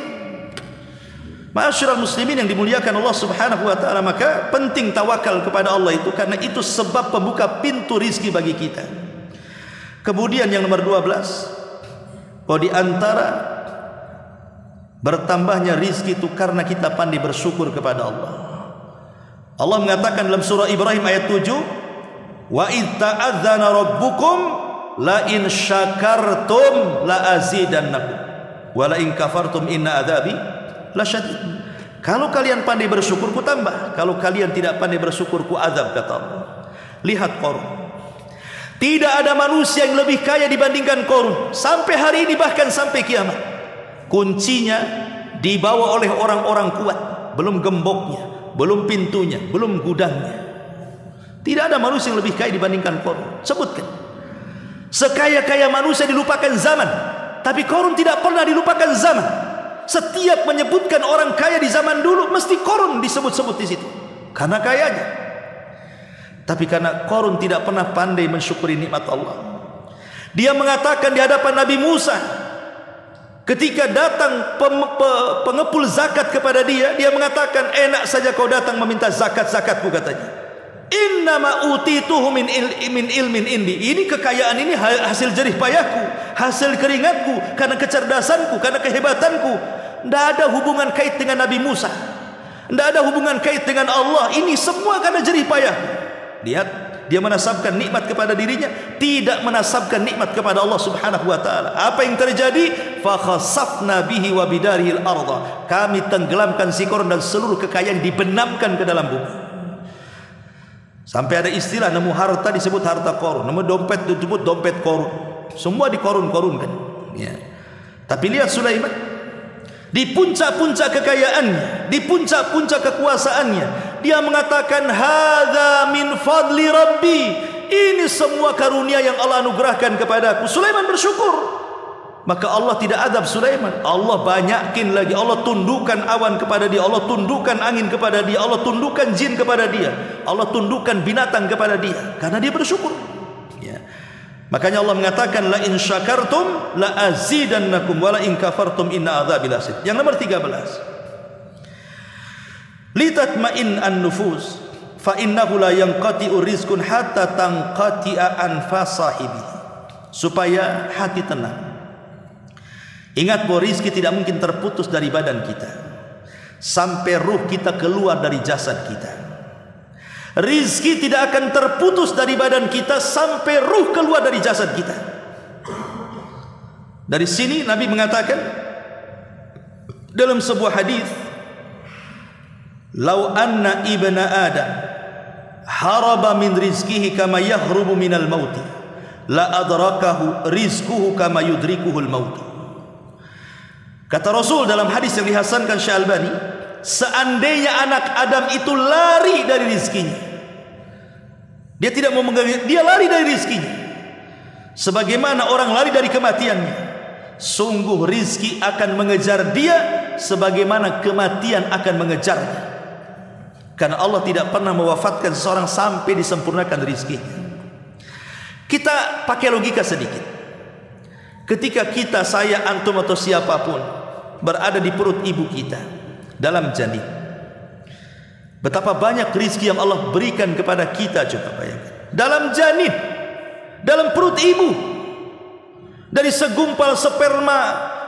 Ma'asyiral muslimin yang dimuliakan Allah Subhanahu wa taala, maka penting tawakal kepada Allah itu, karena itu sebab pembuka pintu rizki bagi kita. Kemudian yang nomor 12, bahwa di antara bertambahnya rizki itu karena kita pandai bersyukur kepada Allah. Allah mengatakan dalam surah Ibrahim ayat 7, wa idz ta'adzana rabbukum la in syakartum la azidannakum wa la in kafartum inna adzabi lasyadid. Kalau kalian pandai bersyukur, ku tambah. Kalau kalian tidak pandai bersyukur, ku azab, kata Allah. Lihat Qarun. Tidak ada manusia yang lebih kaya dibandingkan Qarun. Sampai hari ini, bahkan sampai kiamat. Kuncinya dibawa oleh orang-orang kuat. Belum gemboknya, belum pintunya, belum gudangnya. Tidak ada manusia yang lebih kaya dibandingkan Qarun. Sebutkan. Sekaya-kaya manusia dilupakan zaman, tapi Qarun tidak pernah dilupakan zaman. Setiap menyebutkan orang kaya di zaman dulu, mesti Qarun disebut-sebut di situ, karena kayanya. Tapi karena Qarun tidak pernah pandai mensyukuri nikmat Allah, dia mengatakan di hadapan Nabi Musa, ketika datang pengepul zakat kepada dia, dia mengatakan, enak saja kau datang meminta zakat-zakatku, katanya. Innama utituhu min ilmin indi. Ini kekayaan ini hasil jerih payahku, hasil keringatku, karena kecerdasanku, karena kehebatanku. Tidak ada hubungan kait dengan Nabi Musa, tidak ada hubungan kait dengan Allah. Ini semua karena jerih payah. Lihat, dia menasabkan nikmat kepada dirinya, tidak menasabkan nikmat kepada Allah Subhanahu wa taala. Apa yang terjadi? Fa khasafna bihi wa bidarihil arda. Kami tenggelamkan si Qarun dan seluruh kekayaan dibenamkan ke dalam bumi. Sampai ada istilah, nemu harta disebut harta Qarun, nemu dompet disebut dompet Qarun. Semua dikorun-korunkan, ya. Tapi lihat Sulaiman, di puncak-puncak kekayaannya, di puncak-puncak kekuasaannya, dia mengatakan, hadza min fadli rabbi. Ini semua karunia yang Allah anugerahkan kepadaku. Sulaiman bersyukur. Maka Allah tidak adab Sulaiman. Allah banyakin lagi. Allah tundukkan awan kepada dia, Allah tundukkan angin kepada dia, Allah tundukkan jin kepada dia, Allah tundukkan binatang kepada dia, karena dia bersyukur, ya. Makanya Allah mengatakan, la in syakartum la azidannakum wa la in kafartum inna adzabi lasyadid. Yang nomor 13, litatma'in an-nufus fa innahu la yanqati'u rizqun hatta tanqati'a anfas sahibi. Supaya hati tenang. Ingat bahwa rizki tidak mungkin terputus dari badan kita sampai ruh kita keluar dari jasad kita. Rizki tidak akan terputus dari badan kita sampai ruh keluar dari jasad kita. Dari sini Nabi mengatakan dalam sebuah hadis, "Lau anna ibna Adam haraba min rizkihi kama yahrubu minal mauti, la adrakahu rizquhu kama yudrikuhul mauti." Kata Rasul dalam hadis yang dihasankan Syekh Albani, seandainya anak Adam itu lari dari rizkinya, dia tidak mau mengganggu, dia lari dari rizkinya, sebagaimana orang lari dari kematiannya, sungguh rizki akan mengejar dia sebagaimana kematian akan mengejarnya. Karena Allah tidak pernah mewafatkan seseorang sampai disempurnakan rizkinya. Kita pakai logika sedikit. Ketika kita, saya, antum atau siapapun berada di perut ibu kita dalam janin, betapa banyak rizki yang Allah berikan kepada kita. Coba bayangkan, dalam janin, dalam perut ibu, dari segumpal sperma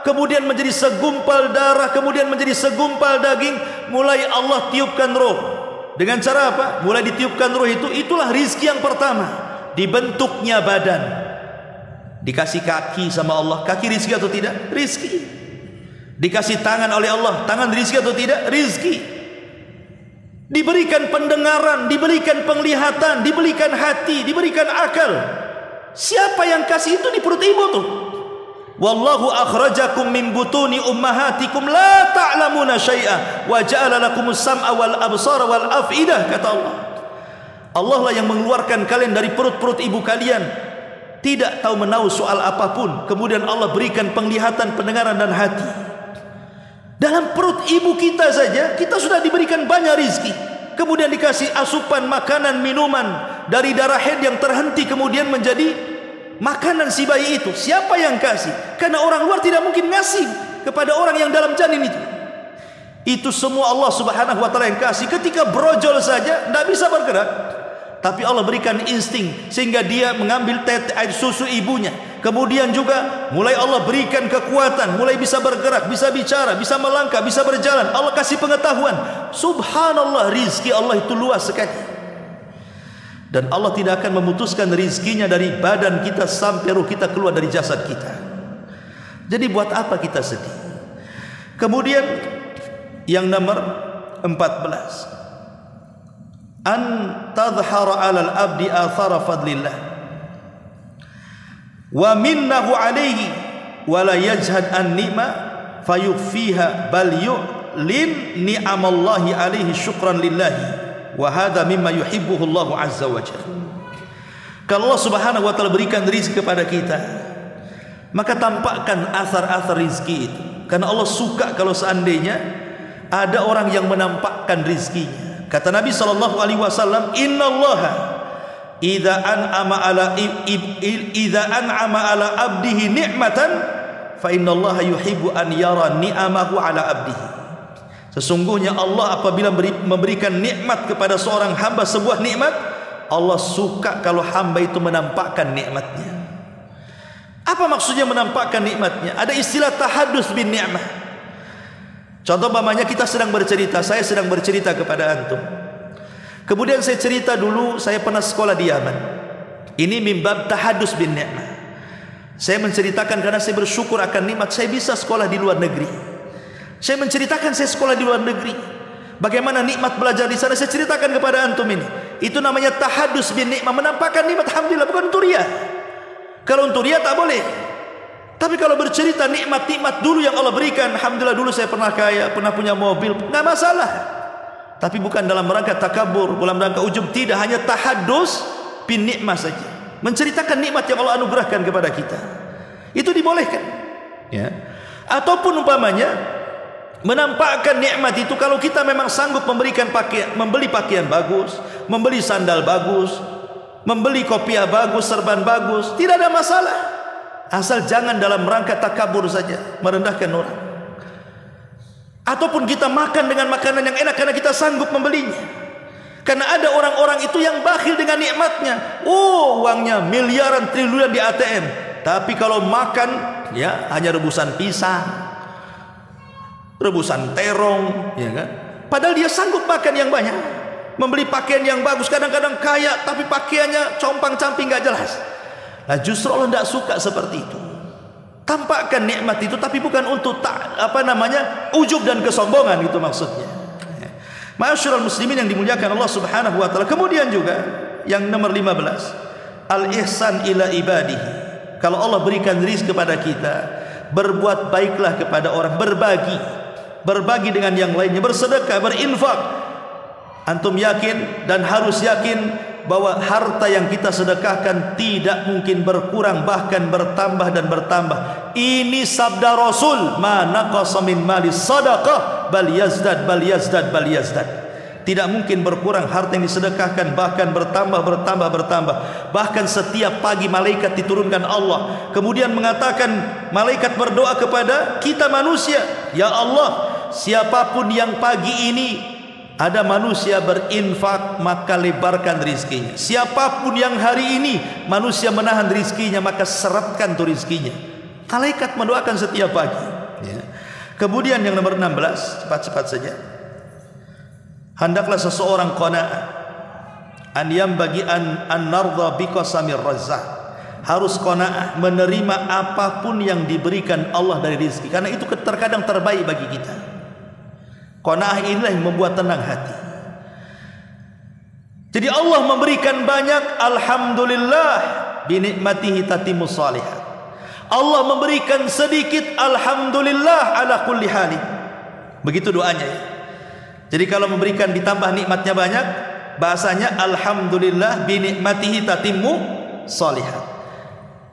kemudian menjadi segumpal darah, kemudian menjadi segumpal daging, mulai Allah tiupkan roh. Dengan cara apa? Mulai ditiupkan roh itu, itulah rizki yang pertama. Dibentuknya badan, dikasih kaki sama Allah. Kaki rizki atau tidak? Rizki. Dikasih tangan oleh Allah, tangan rizki atau tidak? Rizki. Diberikan pendengaran, diberikan penglihatan, diberikan hati, diberikan akal. Siapa yang kasih itu? Di perut ibu tuh. Wallahu akhrajakum min butuni ummahatikum la ta'lamuna syai'a wa ja'ala lakumus sam'a wal absara wal af'idah, kata Allah. Allah lah yang mengeluarkan kalian dari perut-perut ibu kalian, tidak tahu menahu soal apapun, kemudian Allah berikan penglihatan, pendengaran dan hati. Dalam perut ibu kita saja kita sudah diberikan banyak rizki, kemudian dikasih asupan makanan, minuman dari darah haid yang terhenti kemudian menjadi makanan si bayi itu? Siapa yang kasih? Karena orang luar tidak mungkin ngasih kepada orang yang dalam janin itu. Itu semua Allah Subhanahu wa taala yang kasih. Ketika brojol saja tidak bisa bergerak, tapi Allah berikan insting sehingga dia mengambil air susu ibunya. Kemudian juga mulai Allah berikan kekuatan, mulai bisa bergerak, bisa bicara, bisa melangkah, bisa berjalan. Allah kasih pengetahuan. Subhanallah, rizki Allah itu luas sekali. Dan Allah tidak akan memutuskan rizkinya dari badan kita sampai ruh kita keluar dari jasad kita. Jadi buat apa kita sedih? Kemudian yang nomor 14, an tadhhara 'alal abdi athara fadlillah wa minnahu 'alaihi wa la yajhad an ni'ma fayufiha bal yu'lin ni'amallahi 'alaihi syukran lillahi wa hadha mimma yuhibbuhu Allah azza wa jalla. Kalau Allah Subhanahu wa taala berikan rezeki kepada kita, maka tampakkan asar-asar rezeki itu, karena Allah suka kalau seandainya ada orang yang menampakkan rizkinya. Kata Nabi SAW, innallaha idza an'ama ala abdihi ni'matan fa innallaha yuhibbu an yara ni'amahu ala abdihi. Sesungguhnya Allah apabila memberikan nikmat kepada seorang hamba, sebuah nikmat, Allah suka kalau hamba itu menampakkan nikmatnya. Apa maksudnya menampakkan nikmatnya? Ada istilah tahadduts bin ni'mah. Contoh umpamanya kita sedang bercerita, saya sedang bercerita kepada antum. Kemudian saya cerita dulu saya pernah sekolah di Yaman. Ini mimbab tahadduts bin ni'mah. Saya menceritakan karena saya bersyukur akan nikmat saya bisa sekolah di luar negeri. Saya menceritakan saya sekolah di luar negeri. Bagaimana nikmat belajar di sana saya ceritakan kepada antum ini. Itu namanya tahadduts bin ni'mah, menampakkan nikmat. Alhamdulillah, bukan untuk riya. Kalau untuk riya tak boleh. Tapi kalau bercerita nikmat-nikmat dulu yang Allah berikan, alhamdulillah dulu saya pernah kaya, pernah punya mobil, enggak masalah. Tapi bukan dalam rangka takabur, dalam rangka ujub, tidak, hanya tahadduts bin ni'mah saja. Menceritakan nikmat yang Allah anugerahkan kepada kita. Itu dibolehkan. Ya. Ataupun umpamanya menampakkan nikmat itu kalau kita memang sanggup memberikan pakaian, membeli pakaian bagus, membeli sandal bagus, membeli kopiah bagus, serban bagus, tidak ada masalah. Asal jangan dalam rangka takabur saja, merendahkan orang. Ataupun kita makan dengan makanan yang enak karena kita sanggup membelinya. Karena ada orang-orang itu yang bakhil dengan nikmatnya. Oh, uangnya miliaran triliunan di ATM, tapi kalau makan ya hanya rebusan pisang, rebusan terong, ya kan? Padahal dia sanggup makan yang banyak, membeli pakaian yang bagus, kadang-kadang kaya tapi pakaiannya compang-camping enggak jelas. Nah, justru Allah tidak suka seperti itu. Tampakkan nikmat itu, tapi bukan untuk ujub dan kesombongan, itu maksudnya. Ma'asyiral muslimin yang dimuliakan Allah Subhanahu wa taala. Kemudian juga yang nomor 15, al-ihsan ila ibadihi. Kalau Allah berikan rizki kepada kita, berbuat baiklah kepada orang, berbagi dengan yang lainnya, bersedekah, berinfak. Antum yakin dan harus yakin bahwa harta yang kita sedekahkan tidak mungkin berkurang, bahkan bertambah dan bertambah. Ini sabda Rasul, ma naqasa min mali sadaqah bal yazdad bal yazdad bal yazdad. Tidak mungkin berkurang harta yang disedekahkan, bahkan bertambah. Bahkan setiap pagi malaikat diturunkan Allah, kemudian mengatakan, malaikat berdoa kepada kita manusia, ya Allah, siapapun yang pagi ini ada manusia berinfak, maka lebarkan rizkinya. Siapapun yang hari ini manusia menahan rizkinya, maka seratkan tuh rizkinya. Malaikat mendoakan setiap pagi, ya. Kemudian yang nomor 16, cepat-cepat saja. Hendaklah seseorang qanaah, an yambagi an nardha bi qasamir razzaq. Harus qanaah, menerima apapun yang diberikan Allah dari rizki, karena itu terkadang terbaik bagi kita. Qanaah inilah yang membuat tenang hati. Jadi Allah memberikan banyak, alhamdulillah, bi nikmatihi tatimmus shalihat. Allah memberikan sedikit, alhamdulillah ala kulli halin. Begitu doanya ya. Jadi kalau memberikan ditambah nikmatnya banyak, bahasanya alhamdulillah bi nikmatihi tatimmu shalihat.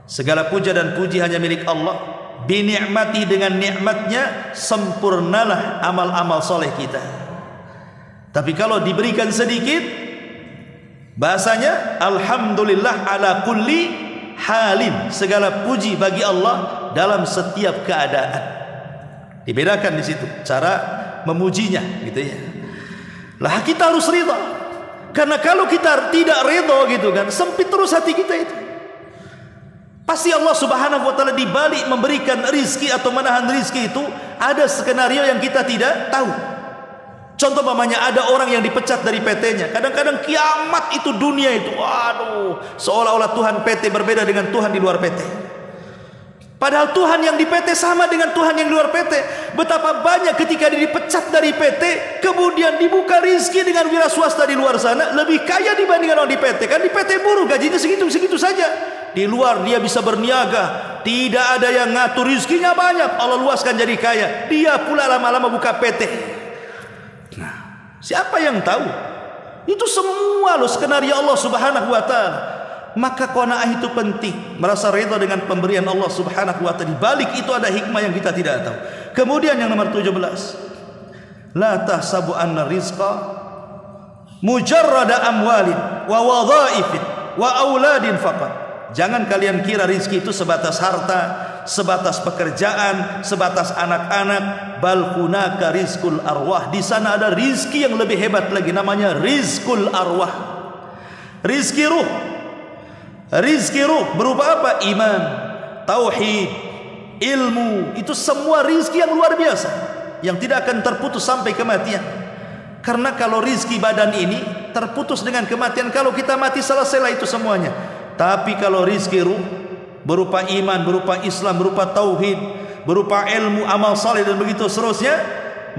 Segala puja dan puji hanya milik Allah. Binikmati, dengan nikmatnya sempurnalah amal-amal soleh kita. Tapi kalau diberikan sedikit, bahasanya alhamdulillah ala kulli halin. Segala puji bagi Allah dalam setiap keadaan. Dibedakan di situ cara memujinya, gitu ya. Lah kita harus ridha. Karena kalau kita tidak ridha gitu kan, sempit terus hati kita itu. Pasti Allah Subhanahu wa taala dibalik memberikan rizki atau menahan rizki itu ada skenario yang kita tidak tahu. Contoh umpamanya ada orang yang dipecat dari PT-nya. Kadang-kadang kiamat itu dunia itu, waduh, seolah-olah Tuhan PT berbeda dengan Tuhan di luar PT. Padahal Tuhan yang di PT sama dengan Tuhan yang di luar PT. Betapa banyak ketika dia dipecat dari PT, kemudian dibuka rizki dengan wira swasta di luar sana, lebih kaya dibandingkan orang di PT. Kan di PT buruh gajinya segitu-segitu saja. Di luar dia bisa berniaga, tidak ada yang ngatur, rizkinya banyak, Allah luaskan jadi kaya. Dia pula lama-lama buka PT. Nah, siapa yang tahu? Itu semua loh skenario Allah Subhanahu wa taala. Maka qanaah itu penting, merasa ridha dengan pemberian Allah Subhanahu wa taala. Di balik itu ada hikmah yang kita tidak tahu. Kemudian yang nomor 17, la tahsabu anna rizqa mujarrada amwalin wa wadhaifin wa auladin faqat. Jangan kalian kira rizki itu sebatas harta, sebatas pekerjaan, sebatas anak-anak. Bal hunaka rizqul arwah. Di sana ada rizki yang lebih hebat lagi, namanya rizqul arwah. Rizki ruh. Rizki ruh berupa apa? Iman, tauhid, ilmu. Itu semua rizki yang luar biasa, yang tidak akan terputus sampai kematian. Karena kalau rizki badan ini terputus dengan kematian, kalau kita mati selesailah itu semuanya. Tapi kalau rizki ruh berupa iman, berupa Islam, berupa tauhid, berupa ilmu, amal saleh dan begitu seterusnya,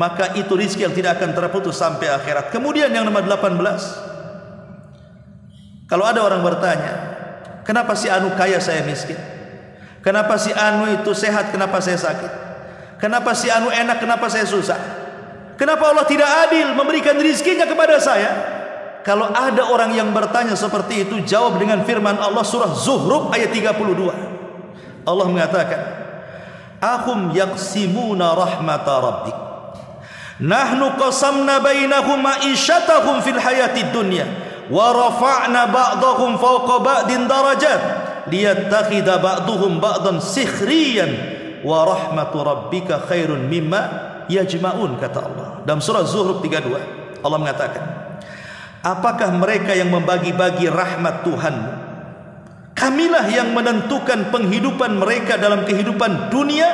maka itu rizki yang tidak akan terputus sampai akhirat. Kemudian yang nomor 18, kalau ada orang bertanya, kenapa si anu kaya saya miskin? Kenapa si anu itu sehat, kenapa saya sakit? Kenapa si anu enak, kenapa saya susah? Kenapa Allah tidak adil memberikan rizkinya kepada saya? Kalau ada orang yang bertanya seperti itu, jawab dengan firman Allah surah Zuhruf ayat 32. Allah mengatakan, ahum yaqsimuna rahmata rabbik, nahnu qasamna bainahum ma'isyatahum fil hayatid dunya wa rafa'na ba'dahum fawqa ba'din darajat liyattakhidha ba'duhum ba'dan sikhriyan wa rahmatu rabbika khairun mimma yajma'un, kata Allah dalam surah Zuhruf 32. Allah mengatakan, apakah mereka yang membagi-bagi rahmat Tuhan? Kamilah yang menentukan penghidupan mereka dalam kehidupan dunia,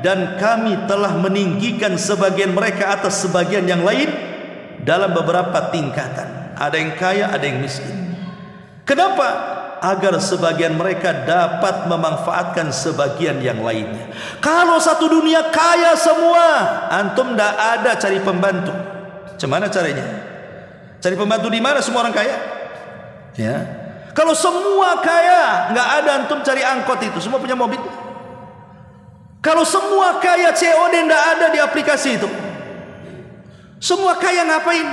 dan kami telah meninggikan sebagian mereka atas sebagian yang lain dalam beberapa tingkatan. Ada yang kaya, ada yang miskin. Kenapa? Agar sebagian mereka dapat memanfaatkan sebagian yang lainnya. Kalau satu dunia kaya semua, antum tidak ada cari pembantu. Gimana caranya? Cari pembantu di mana? Semua orang kaya. Ya. Kalau semua kaya, nggak ada antum cari angkot itu. Semua punya mobil. Kalau semua kaya, COD nggak ada di aplikasi itu. Semua kaya ngapain?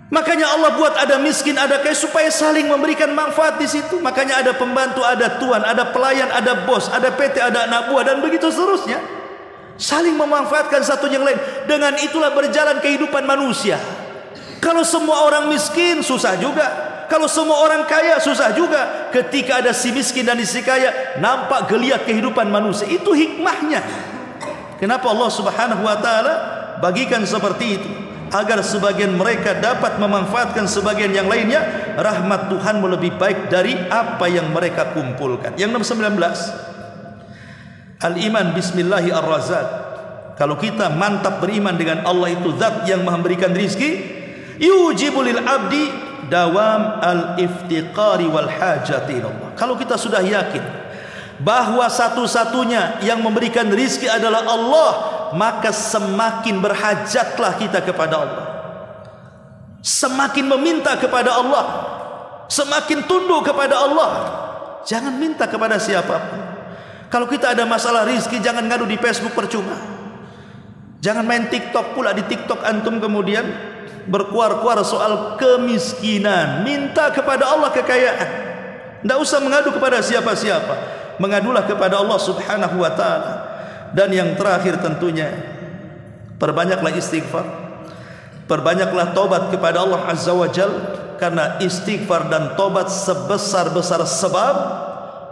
Makanya Allah buat ada miskin, ada kaya supaya saling memberikan manfaat di situ. Makanya ada pembantu, ada tuan, ada pelayan, ada bos, ada PT, ada anak buah dan begitu seterusnya. Saling memanfaatkan satu yang lain. Dengan itulah berjalan kehidupan manusia. Kalau semua orang miskin, susah juga. Kalau semua orang kaya, susah juga. Ketika ada si miskin dan si kaya, nampak geliat kehidupan manusia. Itu hikmahnya. Kenapa Allah Subhanahu wa taala bagikan seperti itu? Agar sebagian mereka dapat memanfaatkan sebagian yang lainnya. Rahmat Tuhanmu lebih baik dari apa yang mereka kumpulkan. Yang nomor 19, al-iman bismillahi ar-razak. Kalau kita mantap beriman dengan Allah itu zat yang memberikan rizki, yujibu lil abdi dawam al-iftiqari wal hajati ilallah. Kalau kita sudah yakin bahwa satu-satunya yang memberikan rizki adalah Allah, maka semakin berhajatlah kita kepada Allah, semakin meminta kepada Allah, semakin tunduk kepada Allah. Jangan minta kepada siapapun. Kalau kita ada masalah rizki, jangan ngadu di Facebook percuma. Jangan main TikTok pula. Di TikTok antum kemudian berkuar-kuar soal kemiskinan. Minta kepada Allah kekayaan. Tidak usah mengadu kepada siapa-siapa. Mengadulah kepada Allah Subhanahu wa ta'ala. Dan yang terakhir tentunya, perbanyaklah istighfar, perbanyaklah taubat kepada Allah Azza wa Jal. Karena istighfar dan taubat sebesar-besar sebab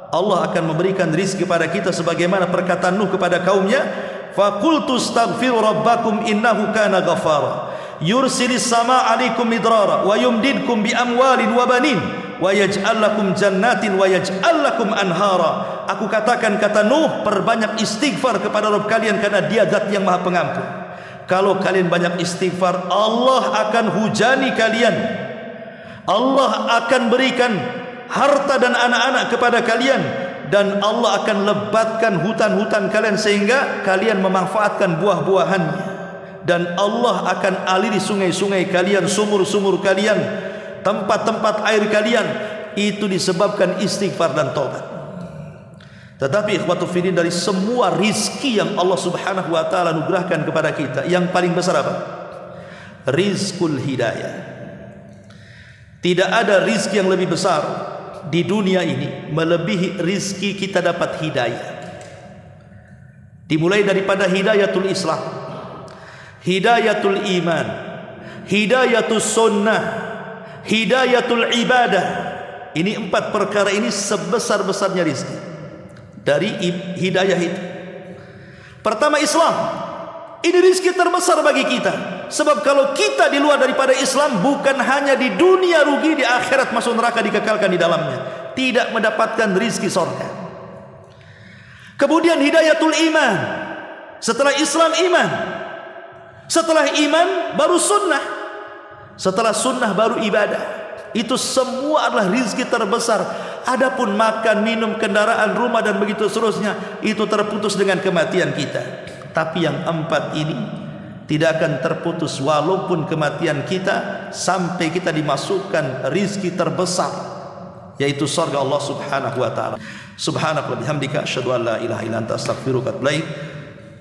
Allah akan memberikan rizki kepada kita sebagaimana perkataan Nuh kepada kaumnya, faqultu astaghfiru rabbakum innahu kana ghaffara yursilis samaa 'alaikum midrara wa yumdidkum bi amwalin wa banin wa yaj'al lakum jannatin wa yaj'al lakum anhara. Aku katakan, kata Nuh, perbanyak istighfar kepada Rabb kalian karena Dia zat yang Maha Pengampun. Kalau kalian banyak istighfar, Allah akan hujani kalian, Allah akan berikan harta dan anak-anak kepada kalian, dan Allah akan lebatkan hutan-hutan kalian sehingga kalian memanfaatkan buah-buahannya, dan Allah akan aliri sungai-sungai kalian, sumur-sumur kalian, tempat-tempat air kalian. Itu disebabkan istighfar dan taubat. Tetapi ikhwatu fillah, dari semua rizki yang Allah subhanahu wa ta'ala anugerahkan kepada kita, yang paling besar apa? Rizkul hidayah. Tidak ada rizki yang lebih besar di dunia ini melebihi rizki kita dapat hidayah. Dimulai daripada hidayatul Islam, hidayatul iman, hidayatul sunnah, hidayatul ibadah. Ini 4 perkara ini sebesar-besarnya rizki dari hidayah itu. Pertama, Islam. Ini rizki terbesar bagi kita. Sebab kalau kita di luar daripada Islam, bukan hanya di dunia rugi, di akhirat masuk neraka, dikekalkan di dalamnya, tidak mendapatkan rizki surga. Kemudian hidayatul iman. Setelah Islam, iman. Setelah iman baru sunnah. Setelah sunnah baru ibadah. Itu semua adalah rizki terbesar. Adapun makan, minum, kendaraan, rumah dan begitu seterusnya, itu terputus dengan kematian kita. Tapi yang 4 ini tidak akan terputus walaupun kematian kita, sampai kita dimasukkan rizki terbesar, yaitu surga Allah subhanahu wa ta'ala. Subhanaka wa bihamdika asyhadu an la ilaha illa anta astaghfiruka wa atubu ilaik.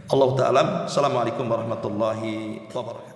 Allahu ta'ala. Assalamualaikum warahmatullahi wabarakatuh.